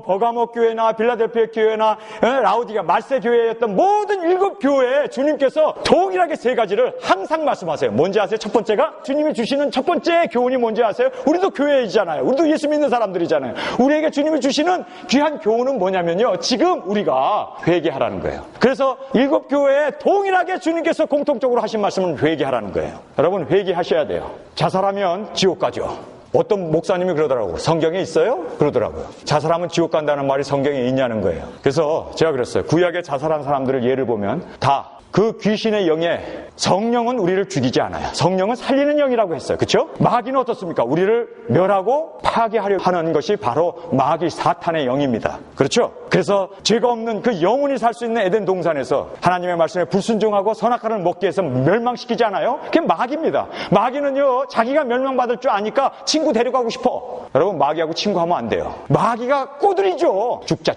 버가모 교회나 빌라델피아 교회나 라우디가 말세 교회였던 모든 7 교회에 주님께서 동일하게 3가지를 항상 말씀하세요. 뭔지 아세요? 첫 번째가 주님이 주시는 첫 번째 교훈이 뭔지 아세요? 우리도 교회이잖아요. 우리도 예수 믿는 사람들이잖아요. 우리에게 주님이 주시는 귀한 교훈은 뭐냐면요, 지금 우리가 회개하라는 거예요. 그래서 7 교회에 동일하게 주님께서 공통적으로 하신 말씀은 회개하라는 거예요. 여러분, 회개하셔야 돼요. 자살하면 지옥 가죠. 어떤 목사님이 그러더라고요. 성경에 있어요? 그러더라고요. 자살하면 지옥 간다는 말이 성경에 있냐는 거예요. 그래서 제가 그랬어요. 구약에 자살한 사람들을 예를 보면 다 그 귀신의 영에, 성령은 우리를 죽이지 않아요. 성령은 살리는 영이라고 했어요. 그렇죠? 마귀는 어떻습니까? 우리를 멸하고 파괴하려 하는 것이 바로 마귀 사탄의 영입니다. 그렇죠? 그래서 죄가 없는 그 영혼이 살 수 있는 에덴 동산에서 하나님의 말씀에 불순종하고 선악과를 먹기 위해서 멸망시키지 않아요? 그게 마귀입니다. 마귀는요, 자기가 멸망받을 줄 아니까 친구 데려가고 싶어. 여러분, 마귀하고 친구하면 안 돼요. 마귀가 꼬드리죠. 죽자.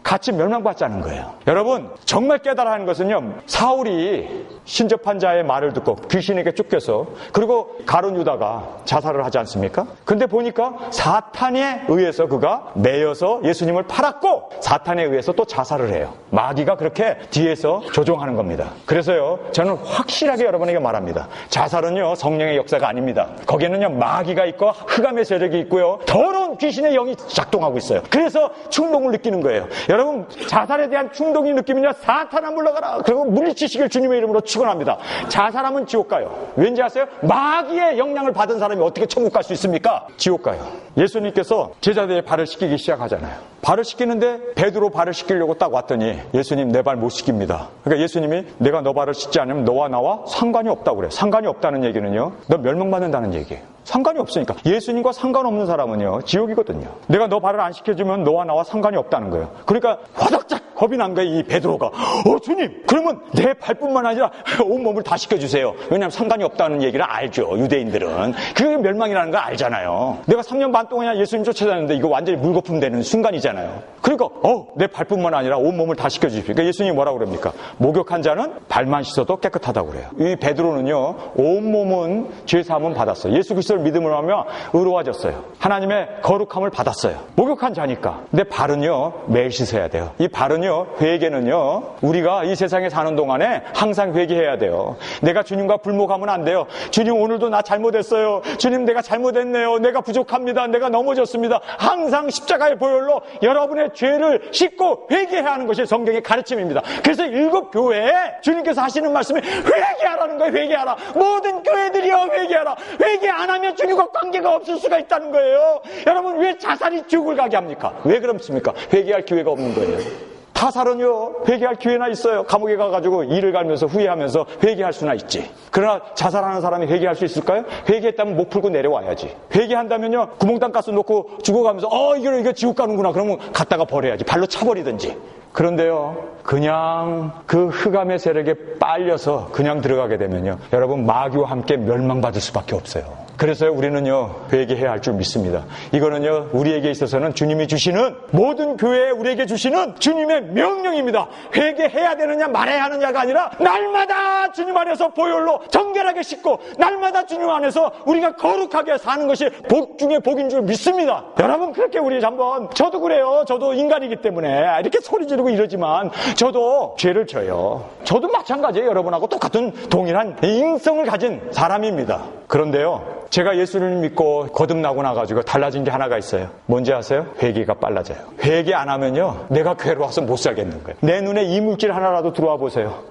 같이 멸망받자는 거예요. 여러분, 정말 깨달아야 하는 것은요, 사울이 신접한 자의 말을 듣고 귀신에게 쫓겨서, 그리고 가룟 유다가 자살을 하지 않습니까? 근데 보니까 사탄에 의해서 그가 매여서 예수님을 팔았고, 사탄에 의해서 또 자살을 해요. 마귀가 그렇게 뒤에서 조종하는 겁니다. 그래서요, 저는 확실하게 여러분에게 말합니다. 자살은요, 성령의 역사가 아닙니다. 거기에는요, 마귀가 있고 흑암의 세력이 있고요, 더러운 귀신의 영이 작동하고 있어요. 그래서 충동을 느끼는 거예요. 여러분, 자살에 대한 충동이 느끼면요, 사탄아 물러가라, 그리고 물리치시길 주님의 이름으로 축원합니다. 자살하면 지옥 가요. 왠지 아세요? 마귀의 영향을 받은 사람이 어떻게 천국 갈 수 있습니까? 지옥 가요. 예수님께서 제자들의 발을 씻기기 시작하잖아요. 발을 씻기는데 베드로 발을 씻기려고 딱 왔더니 예수님, 내 발 못 씻깁니다. 그러니까 예수님이 내가 너 발을 씻지 않으면 너와 나와 상관이 없다고 그래요. 상관이 없다는 얘기는요, 너 멸망받는다는 얘기예요. 상관이 없으니까. 예수님과 상관없는 사람은요, 지옥이거든요. 내가 너 발을 안 씻겨주면 너와 나와 상관이 없다는 거예요. 그러니까 겁이 난 거예요. 이 베드로가. 주님, 그러면 내 발뿐만 아니라 온몸을 다 씻겨주세요. 왜냐하면 상관이 없다는 얘기를 알죠. 유대인들은. 그게 멸망이라는 걸 알잖아요. 내가 3년 반 동안 예수님 쫓아다녔는데 이거 완전히 물거품 되는 순간이잖아요. 그러니까 내 발뿐만 아니라 온몸을 다 씻겨주십시오. 그러니까 예수님이 뭐라고 그럽니까? 목욕한 자는 발만 씻어도 깨끗하다고 그래요. 이 베드로는요, 온몸은 죄사함은 받았어요. 예수 그리스도를 믿음으로 하며 의로워졌어요. 하나님의 거룩함을 받았어요. 목욕한 자니까. 근데 발은요, 매일 씻어야 돼요. 이 발은요, 회개는요, 우리가 이 세상에 사는 동안에 항상 회개해야 돼요. 내가 주님과 불목하면 안 돼요. 주님, 오늘도 나 잘못했어요. 주님, 내가 잘못했네요. 내가 부족합니다. 내가 넘어졌습니다. 항상 십자가의 보혈로 여러분의 죄를 씻고 회개해야 하는 것이 성경의 가르침입니다. 그래서 7교회에 주님께서 하시는 말씀이 회개하라는 거예요. 회개하라. 모든 교회들이여 회개하라. 회개 안 하면 주님과 관계가 없을 수가 있다는 거예요. 여러분, 왜 자살이 지옥을 가게 합니까? 왜 그렇습니까? 회개할 기회가 없는 거예요. 타살은요, 회개할 기회나 있어요. 감옥에 가가지고 일을 갈면서 후회하면서 회개할 수나 있지. 그러나 자살하는 사람이 회개할 수 있을까요? 회개했다면 목 풀고 내려와야지. 회개한다면요, 구멍땅 가스 놓고 죽어가면서 이거 지옥 가는구나. 그러면 갖다가 버려야지. 발로 차버리든지. 그런데요, 그냥 그 흑암의 세력에 빨려서 그냥 들어가게 되면요, 여러분, 마귀와 함께 멸망받을 수밖에 없어요. 그래서요, 우리는요, 회개해야 할 줄 믿습니다. 이거는요, 우리에게 있어서는 주님이 주시는, 모든 교회에 우리에게 주시는 주님의 명령입니다. 회개해야 되느냐 말해야 하느냐가 아니라 날마다 주님 안에서 보혈로 정결하게 씻고 날마다 주님 안에서 우리가 거룩하게 사는 것이 복 중에 복인 줄 믿습니다. 여러분, 그렇게 우리 한번, 저도 그래요. 저도 인간이기 때문에 이렇게 소리 지르고 이러지만 저도 죄를 져요. 저도 마찬가지예요. 여러분하고 똑같은 동일한 인성을 가진 사람입니다. 그런데요, 제가 예수를 믿고 거듭나고 나가지고 달라진 게 하나가 있어요. 뭔지 아세요? 회개가 빨라져요. 회개 안 하면요, 내가 괴로워서 못 살겠는 거예요. 내 눈에 이물질 하나라도 들어와 보세요.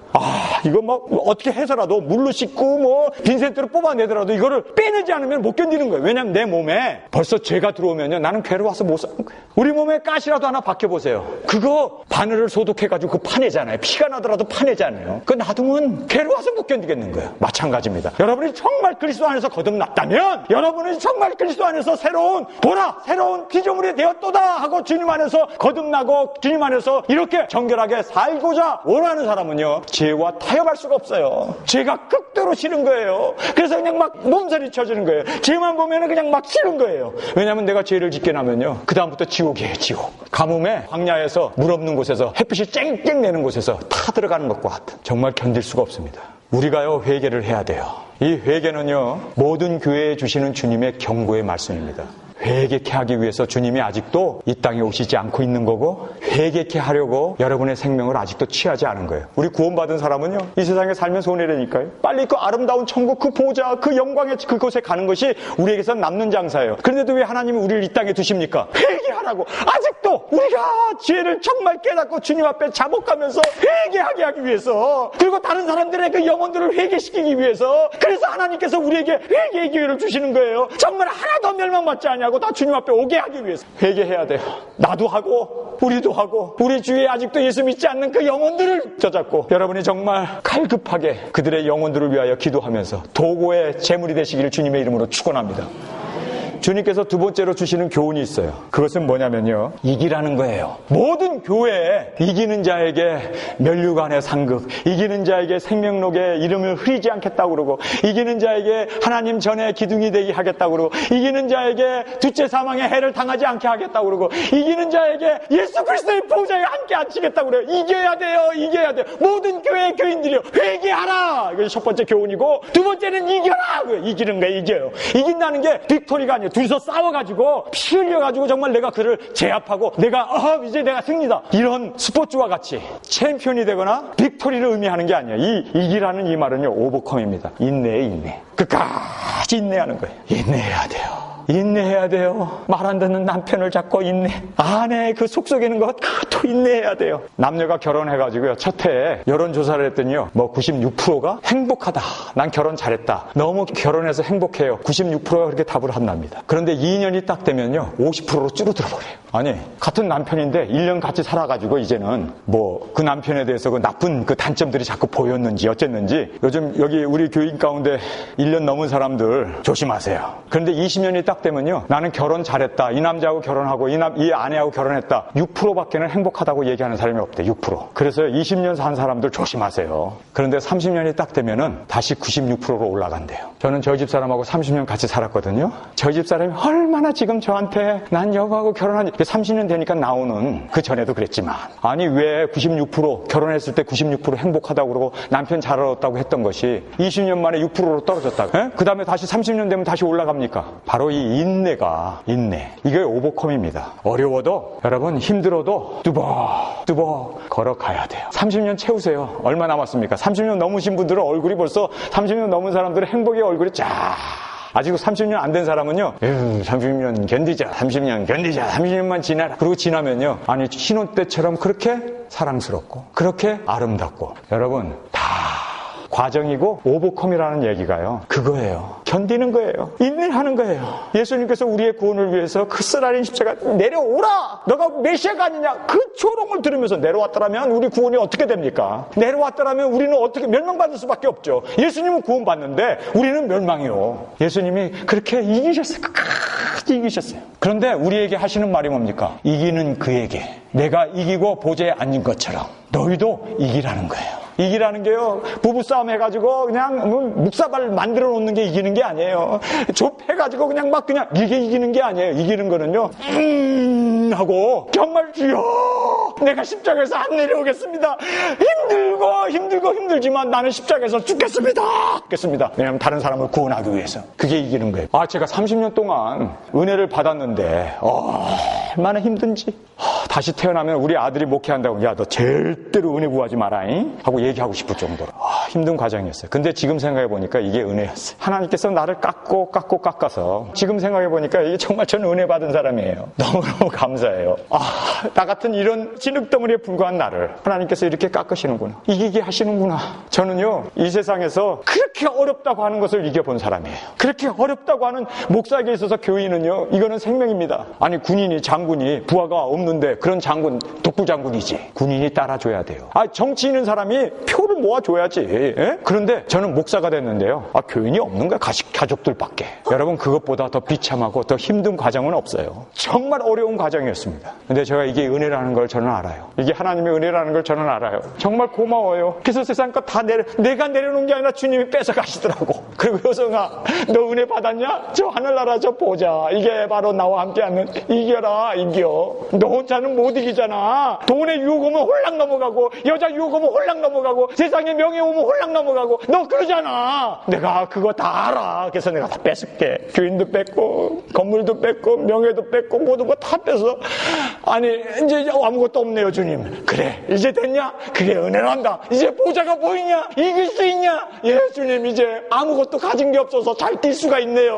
이거 막 어떻게 해서라도 물로 씻고 빈센트로 뽑아내더라도 이거를 빼내지 않으면 못 견디는 거예요. 왜냐하면 내 몸에 벌써 죄가 들어오면요, 나는 괴로워서 못 사는 거예요. 우리 몸에 가시라도 하나 박혀보세요. 그거 바늘을 소독해가지고 그 파내잖아요. 피가 나더라도 파내잖아요. 그거 놔두면 괴로워서 못 견디겠는 거예요. 마찬가지입니다. 여러분이 정말 그리스도 안에서 거듭났다면, 여러분은 정말 그리스도 안에서 새로운 피조물이 되었도다 하고 주님 안에서 거듭나고 주님 안에서 이렇게 정결하게 살고자 원하는 사람은요, 죄와 타협할 수가 없어요. 죄가 극도로 싫은 거예요. 그래서 그냥 막 몸서리 쳐주는 거예요. 죄만 보면 그냥 막 싫은 거예요. 왜냐하면 내가 죄를 짓게 나면요, 그 다음부터 지옥이에요. 지옥. 가뭄에 광야에서 물 없는 곳에서 햇빛이 쨍쨍 내는 곳에서 다 들어가는 것과 같은, 정말 견딜 수가 없습니다. 우리가요, 회개를 해야 돼요. 이 회개는요, 모든 교회에 주시는 주님의 경고의 말씀입니다. 회개케 하기 위해서 주님이 아직도 이 땅에 오시지 않고 있는 거고, 회개케 하려고 여러분의 생명을 아직도 취하지 않은 거예요. 우리 구원받은 사람은요, 이 세상에 살면 손해라니까요. 빨리 그 아름다운 천국, 그 보좌, 그 영광의 그곳에 가는 것이 우리에게서 남는 장사예요. 그런데도 왜 하나님이 우리를 이 땅에 두십니까? 회개하라고. 아직도 우리가 죄를 정말 깨닫고 주님 앞에 자복하면서 회개하게 하기 위해서, 그리고 다른 사람들의 그 영혼들을 회개시키기 위해서, 그래서 하나님께서 우리에게 회개의 기회를 주시는 거예요. 정말 하나도 멸망받지 않냐고 다 주님 앞에 오게 하기 위해서 회개해야 돼요. 나도 하고 우리도 하고, 우리 주위에 아직도 예수 믿지 않는 그 영혼들을 붙잡고, 여러분이 정말 갈급하게 그들의 영혼들을 위하여 기도하면서 도구의 제물이 되시기를 주님의 이름으로 축원합니다. 주님께서 두 번째로 주시는 교훈이 있어요. 그것은 뭐냐면요, 이기라는 거예요. 모든 교회에 이기는 자에게 면류관의 상급, 이기는 자에게 생명록에 이름을 흐리지 않겠다고 그러고, 이기는 자에게 하나님 전에 기둥이 되게 하겠다고 그러고, 이기는 자에게 둘째 사망의 해를 당하지 않게 하겠다고 그러고, 이기는 자에게 예수 그리스도의 보좌에 함께 앉히겠다고 그래요. 이겨야 돼요. 이겨야 돼요. 모든 교회의 교인들이요, 회개하라. 이것이 첫 번째 교훈이고, 두 번째는 이겨라. 이기는 거예요. 이겨요. 이긴다는 게 빅토리가 아니에요. 둘이서 싸워가지고 피 흘려가지고 정말 내가 그를 제압하고 내가 이제 내가 승리다, 이런 스포츠와 같이 챔피언이 되거나 빅토리를 의미하는 게 아니에요. 이 이기라는 이 말은요, 오버컴입니다. 인내. 끝까지 인내하는 거예요. 인내해야 돼요. 인내해야 돼요. 말 안 듣는 남편을 잡고 인내. 아내 그 속속이는 것 그것도 인내해야 돼요. 남녀가 결혼해가지고요, 첫 해에 여론조사를 했더니요, 96%가 행복하다. 난 결혼 잘했다. 너무 결혼해서 행복해요. 96%가 그렇게 답을 한답니다. 그런데 2년이 딱 되면요, 50%로 줄어들어 버려요. 아니, 같은 남편인데 1년 같이 살아가지고 이제는 그 남편에 대해서 그 나쁜 그 단점들이 자꾸 보였는지 어쨌는지, 요즘 여기 우리 교인 가운데 1년 넘은 사람들 조심하세요. 그런데 20년이 딱 딱 되면요, 나는 결혼 잘했다, 이 남자하고 결혼하고 이 아내하고 결혼했다, 6%밖에는 행복하다고 얘기하는 사람이 없대. 6%. 그래서 20년 산 사람들 조심하세요. 그런데 30년이 딱 되면은 다시 96%로 올라간대요. 저는 저희 집 사람하고 30년 같이 살았거든요. 저희 집 사람이 얼마나 지금 저한테 난 여보하고 결혼한 30년 되니까 나오는, 그 전에도 그랬지만, 아니 왜 96% 결혼했을 때 96% 행복하다고 그러고 남편 잘 얻었다고 했던 것이 20년 만에 6%로 떨어졌다고. 그 다음에 다시 30년 되면 다시 올라갑니까? 바로 이 인내, 이게 오버컴입니다. 어려워도, 여러분 힘들어도 뚜벅 걸어가야 돼요. 30년 채우세요. 얼마 남았습니까? 30년 넘으신 분들은 얼굴이 벌써, 30년 넘은 사람들은 행복의 얼굴이 아직 30년 안 된 사람은요, 30년 견디자, 30년만 지나라. 그리고 지나면요, 아니 신혼 때처럼 그렇게 사랑스럽고 그렇게 아름답고, 여러분 다 과정이고 오버컴이라는 얘기가요, 그거예요. 견디는 거예요. 인내하는 거예요. 예수님께서 우리의 구원을 위해서 그 쓰라린 십자가 내려오라, 너가 메시아가 아니냐, 그 조롱을 들으면서 내려왔더라면 우리 구원이 어떻게 됩니까? 내려왔더라면 우리는 어떻게 멸망받을 수밖에 없죠. 예수님은 구원받는데 우리는 멸망이요. 예수님이 그렇게 이기셨어요. 끝까지 이기셨어요. 그런데 우리에게 하시는 말이 뭡니까? 이기는 그에게 내가 이기고 보좌에 앉은 것처럼 너희도 이기라는 거예요. 이기라는 게요, 부부싸움 해가지고 그냥 묵사발 만들어 놓는 게 이기는 게 아니에요. 좁혀가지고 그냥 이게 이기는 게 아니에요. 이기는 거는요, 하고 정말 주여 내가 십자가에서 안 내려오겠습니다. 힘들지만 나는 십자가에서 죽겠습니다. 왜냐하면 다른 사람을 구원하기 위해서. 그게 이기는 거예요. 제가 30년 동안 은혜를 받았는데 얼마나 힘든지. 다시 태어나면 우리 아들이 목회한다고, 야 너 절대로 은혜 구하지 마라잉 하고 얘기하고 싶을 정도로 힘든 과정이었어요. 근데 지금 생각해보니까 이게 은혜였어요. 하나님께서 나를 깎아서 지금 생각해보니까 이게 정말 저는 은혜 받은 사람이에요. 너무너무 감사해요. 나 같은 이런 진흙덩어리에 불과한 나를 하나님께서 이렇게 깎으시는구나, 이기게 하시는구나. 저는요, 이 세상에서 그렇게 어렵다고 하는 것을 이겨본 사람이에요. 그렇게 어렵다고 하는 목사에게 있어서 교인은요, 이거는 생명입니다. 아니 군인이, 장군이 부하가 없는데 그런 장군, 독부 장군이지. 군인이 따라줘야 돼요. 정치 있는 사람이 표를 모아줘야지. 그런데 저는 목사가 됐는데요, 교인이 없는 거야. 가족들밖에. 여러분 그것보다 더 비참하고 더 힘든 과정은 없어요. 정말 어려운 과정이었습니다. 근데 제가 이게 은혜라는 걸 저는 알아요. 이게 하나님의 은혜라는 걸 저는 알아요. 정말 고마워요. 그래서 세상 것 다 내가 내려놓은 게 아니라 주님이 뺏어가시더라고. 그리고 여성아, 너 은혜 받았냐? 저 하늘나라 저 보자. 이게 바로 나와 함께하는, 이겨라, 이겨. 너 혼자는 못 이기잖아. 돈의 유혹 오면 홀랑 넘어가고, 여자 유혹 오면 홀랑 넘어가고, 세상에 명예 오면 홀랑 넘어가고, 너 그러잖아. 내가 그거 다 알아. 그래서 내가 다 뺏을게. 교인도 뺏고, 건물도 뺏고, 명예도 뺏고, 모든 거 다 뺏어. 아니 이제 아무것도 없네요. 주님, 그래 이제 됐냐? 그게 은혜란다. 이제 보좌가 보이냐? 이길 수 있냐? 예 주님, 이제 아무것도 가진 게 없어서 잘 뛸 수가 있네요.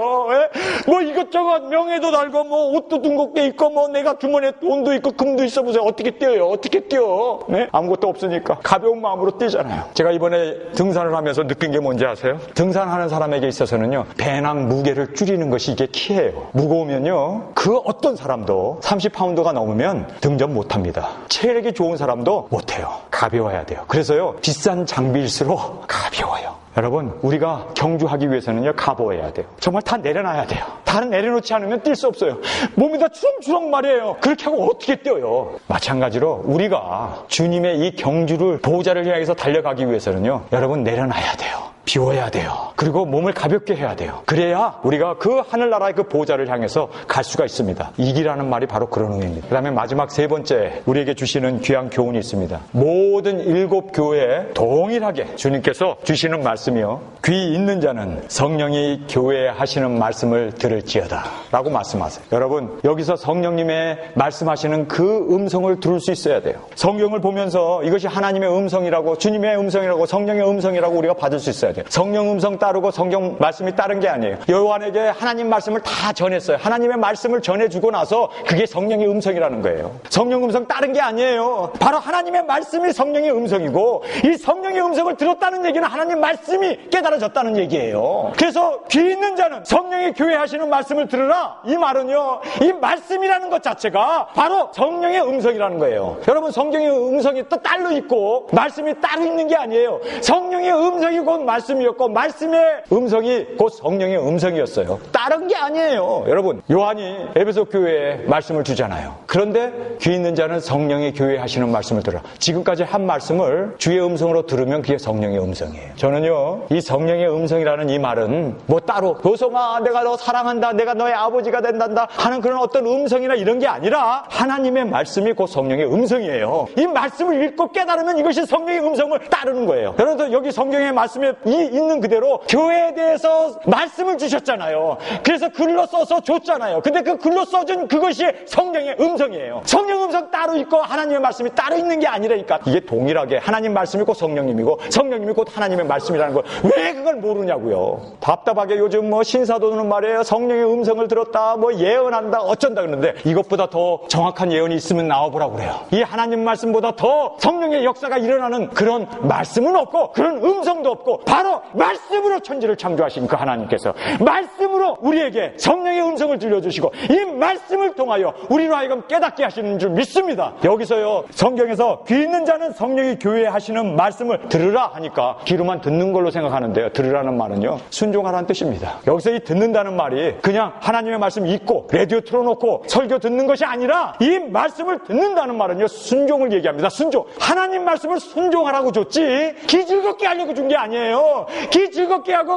뭐 이것저것 명예도 달고, 뭐 옷도 둥겁게 입고, 뭐 내가 주머니에 돈도 있고 금도 있어 보세요. 어떻게 뛰어요? 어떻게 뛰어? 아무것도 없으니까 가벼운 마음으로 뛰잖아요. 제가 이번에 등산을 하면서 느낀 게 뭔지 아세요? 등산하는 사람에게 있어서는요, 배낭 무게를 줄이는 것이 이게 키예요. 무거우면요, 그 어떤 사람도 30파운드가 넘으면 등전 못합니다. 체력이 좋은 사람도 못해요. 가벼워야 돼요. 그래서요, 비싼 장비일수록 가벼워요. 여러분, 우리가 경주하기 위해서는요, 가벼워야 돼요. 정말 다 내려놔야 돼요. 다른 내려놓지 않으면 뛸 수 없어요. 몸이 다 주렁주렁 말이에요. 그렇게 하고 어떻게 뛰어요? 마찬가지로 우리가 주님의 이 경주를, 보호자를 향해서 달려가기 위해서는요, 여러분 내려놔야 돼요. 비워야 돼요. 그리고 몸을 가볍게 해야 돼요. 그래야 우리가 그 하늘나라의 그 보호자를 향해서 갈 수가 있습니다. 이기라는 말이 바로 그런 의미입니다. 그 다음에 마지막 세 번째, 우리에게 주시는 귀한 교훈이 있습니다. 모든 7 교회에 동일하게 주님께서 주시는 말씀이요, 귀 있는 자는 성령이 교회에 하시는 말씀을 들을지어다 라고 말씀하세요. 여러분, 여기서 성령님의 말씀하시는 그 음성을 들을 수 있어야 돼요. 성경을 보면서 이것이 하나님의 음성이라고, 주님의 음성이라고, 성령의 음성이라고 우리가 받을 수 있어야 돼요. 성령 음성 따르고 성경 말씀이 따른 게 아니에요. 요한에게 하나님 말씀을 다 전했어요. 하나님의 말씀을 전해주고 나서 그게 성령의 음성이라는 거예요. 성령 음성 따른 게 아니에요. 바로 하나님의 말씀이 성령의 음성이고, 이 성령의 음성을 들었다는 얘기는 하나님 말씀이 깨달아졌다는 얘기예요. 그래서 귀 있는 자는 성령이 교회 하시는 말씀을 들으라. 이 말은요, 이 말씀이라는 것 자체가 바로 성령의 음성이라는 거예요. 여러분, 성경의 음성이 또 딸로 있고 말씀이 따로 있는 게 아니에요. 성령의 음성이 곧 말씀 말씀이었고 말씀의 음성이 곧 성령의 음성이었어요. 다른 게 아니에요. 여러분, 요한이 에베소 교회에 말씀을 주잖아요. 그런데 귀 있는 자는 성령의 교회에 하시는 말씀을 들어라. 지금까지 한 말씀을 주의 음성으로 들으면 그게 성령의 음성이에요. 저는요, 이 성령의 음성이라는 이 말은 뭐 따로 도성아 내가 너 사랑한다, 내가 너의 아버지가 된단다 하는 그런 어떤 음성이나 이런 게 아니라 하나님의 말씀이 곧 성령의 음성이에요. 이 말씀을 읽고 깨달으면 이것이 성령의 음성을 따르는 거예요. 여러분들 여기 성경의 말씀에 있는 그대로 교회에 대해서 말씀을 주셨잖아요. 그래서 글로 써서 줬잖아요. 근데 그 글로 써준 그것이 성령의 음성이에요. 성령 음성 따로 있고 하나님의 말씀이 따로 있는 게 아니라니까. 이게 동일하게 하나님 말씀이 곧 성령님이고 성령님이 곧 하나님의 말씀이라는 걸 왜 그걸 모르냐고요. 답답하게 요즘 뭐 신사도는 말이에요. 성령의 음성을 들었다, 뭐 예언한다, 어쩐다 그러는데 이것보다 더 정확한 예언이 있으면 나와보라고 그래요. 이 하나님 말씀보다 더 성령의 역사가 일어나는 그런 말씀은 없고 그런 음성도 없고 바로 말씀으로 천지를 창조하신 그 하나님께서 말씀으로 우리에게 성령의 음성을 들려주시고 이 말씀을 통하여 우리로 하여금 깨닫게 하시는 줄 믿습니다. 여기서요, 성경에서 귀 있는 자는 성령이 교회에 하시는 말씀을 들으라 하니까 귀로만 듣는 걸로 생각하는데요. 들으라는 말은요, 순종하라는 뜻입니다. 여기서 이 듣는다는 말이 그냥 하나님의 말씀 읽고 라디오 틀어놓고 설교 듣는 것이 아니라 이 말씀을 듣는다는 말은요, 순종을 얘기합니다. 순종. 하나님 말씀을 순종하라고 줬지 귀 즐겁게 하려고 준 게 아니에요. 귀 즐겁게 하고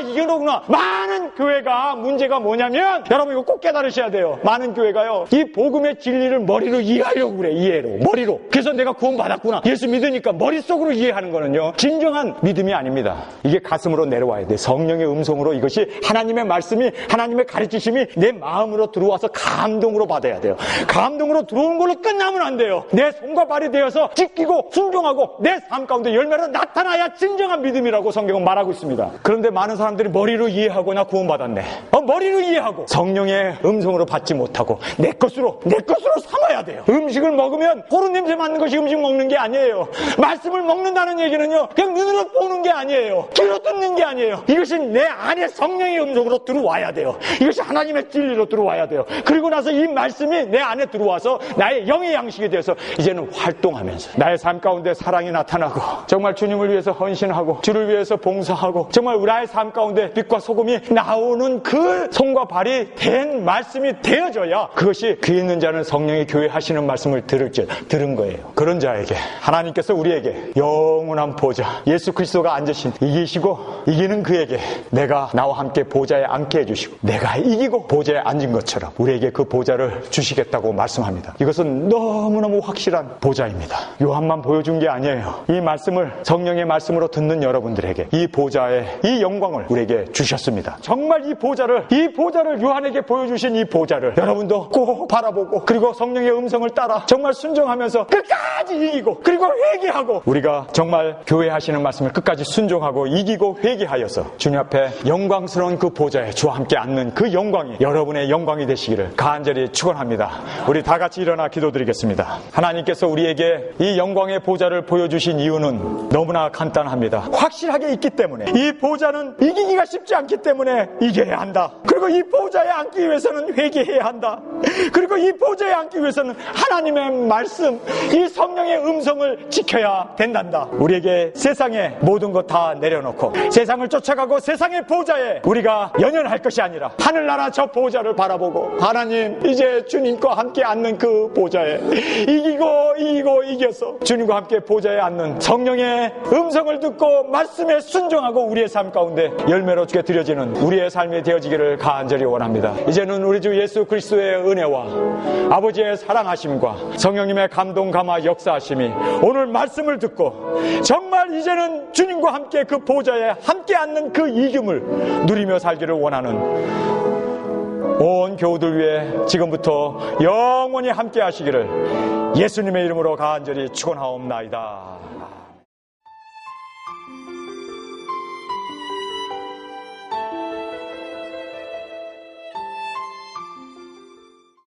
이게 너구나. 많은 교회가 문제가 뭐냐면, 여러분 이거 꼭 깨달으셔야 돼요. 많은 교회가요, 이 복음의 진리를 머리로 이해하려고 그래. 이해로, 머리로. 그래서 내가 구원받았구나, 예수 믿으니까 머릿속으로 이해하는 거는요, 진정한 믿음이 아닙니다. 이게 가슴으로 내려와야 돼. 성령의 음성으로 이것이 하나님의 말씀이, 하나님의 가르치심이 내 마음으로 들어와서 감동으로 받아야 돼요. 감동으로 들어온 걸로 끝나면 안 돼요. 내 손과 발이 되어서 지키고 순종하고 내 삶 가운데 열매로 나타나야 진정한 믿음이라고 성경은 말하고 있습니다. 그런데 많은 사람들이 머리로 이해하고 나 구원받았네, 머리로 이해하고 성령의 음성으로 받지 못하고 내 것으로 삼아야 돼요. 음식을 먹으면 호루 냄새 맡는 것이 음식 먹는 게 아니에요. 말씀을 먹는다는 얘기는요, 그냥 눈으로 보는 게 아니에요. 귀로 듣는 게 아니에요. 이것이 내 안에 성령의 음성으로 들어와야 돼요. 이것이 하나님의 진리로 들어와야 돼요. 그리고 나서 이 말씀이 내 안에 들어와서 나의 영의 양식이 되어서 이제는 활동하면서 나의 삶 가운데 사랑이 나타나고 정말 주님을 위해서 헌신하고 주를 위해서 봉사하고 정말 나의 삶 가운데 빛과 소금이 나오는 그 손과 발이 된 말씀이 되어져야 그것이 귀 있는 자는 성령의 교회 하시는 말씀을 들은 거예요. 그런 자에게 하나님께서 우리에게 영원한 보좌 예수 그리스도가 앉으신 이기시고 이기는 그에게 내가 나와 함께 보좌에 앉게 해주시고 내가 이기고 보좌에 앉은 것처럼 우리에게 그 보좌를 주시겠다고 말씀합니다. 이것은 너무너무 확실한 보좌입니다. 요한만 보여준 게 아니에요. 이 말씀을 성령의 말씀으로 듣는 여러분들에게 이 보좌의 이 영광을 우리에게 주셨습니다. 정말 이 보좌를 요한에게 보여주신 이 보좌를 여러분도 꼭 바라보고 그리고 성령의 음성을 따라 정말 순종하면서 끝까지 이기고 그리고 회개하고 우리가 정말 교회 하시는 말씀을 끝까지 순종하고 이기고 회개하여서 주님 앞에 영광스러운 그 보좌에 주와 함께 앉는 그 영광이 여러분의 영광이 되시기를 간절히 축원합니다. 우리 다 같이 일어나 기도드리겠습니다. 하나님께서 우리에게 이 영광의 보좌를 보여주신 이유는 너무나 간단합니다. 확실하게 있기 때문에 이 보좌는 이기기가 쉽지 않기 때문에 이겨야 한다. 그리고 이 보좌에 앉기 위해서는 회개해야 한다. 그리고 이 보좌에 앉기 위해서는 하나님의 말씀, 이 성령의 음성을 지켜야 된단다. 우리에게 세상의 모든 것 다 내려놓고 세상을 쫓아가고 세상의 보좌에 우리가 연연할 것이 아니라 하늘나라 저 보좌를 바라보고 하나님 이제 주님과 함께 앉는 그 보좌에 이겨서 주님과 함께 보좌에 앉는 성령의 음성을 듣고 말씀에 순종하고 우리의 삶 가운데 열매로 주게 드려지는 우리의 삶이 되어지기를 간절히 원합니다. 이제는 우리 주 예수 그리스도의 은혜와 아버지의 사랑하심과 성령님의 감동 감화 역사하심이 오늘 말씀을 듣고 정말 이제는 주님과 함께 그 보좌에 함께 앉는 그 이김을 누리며 살기를 원하는 온 교우들 위해 지금부터 영원히 함께 하시기를 예수님의 이름으로 간절히 축원하옵나이다.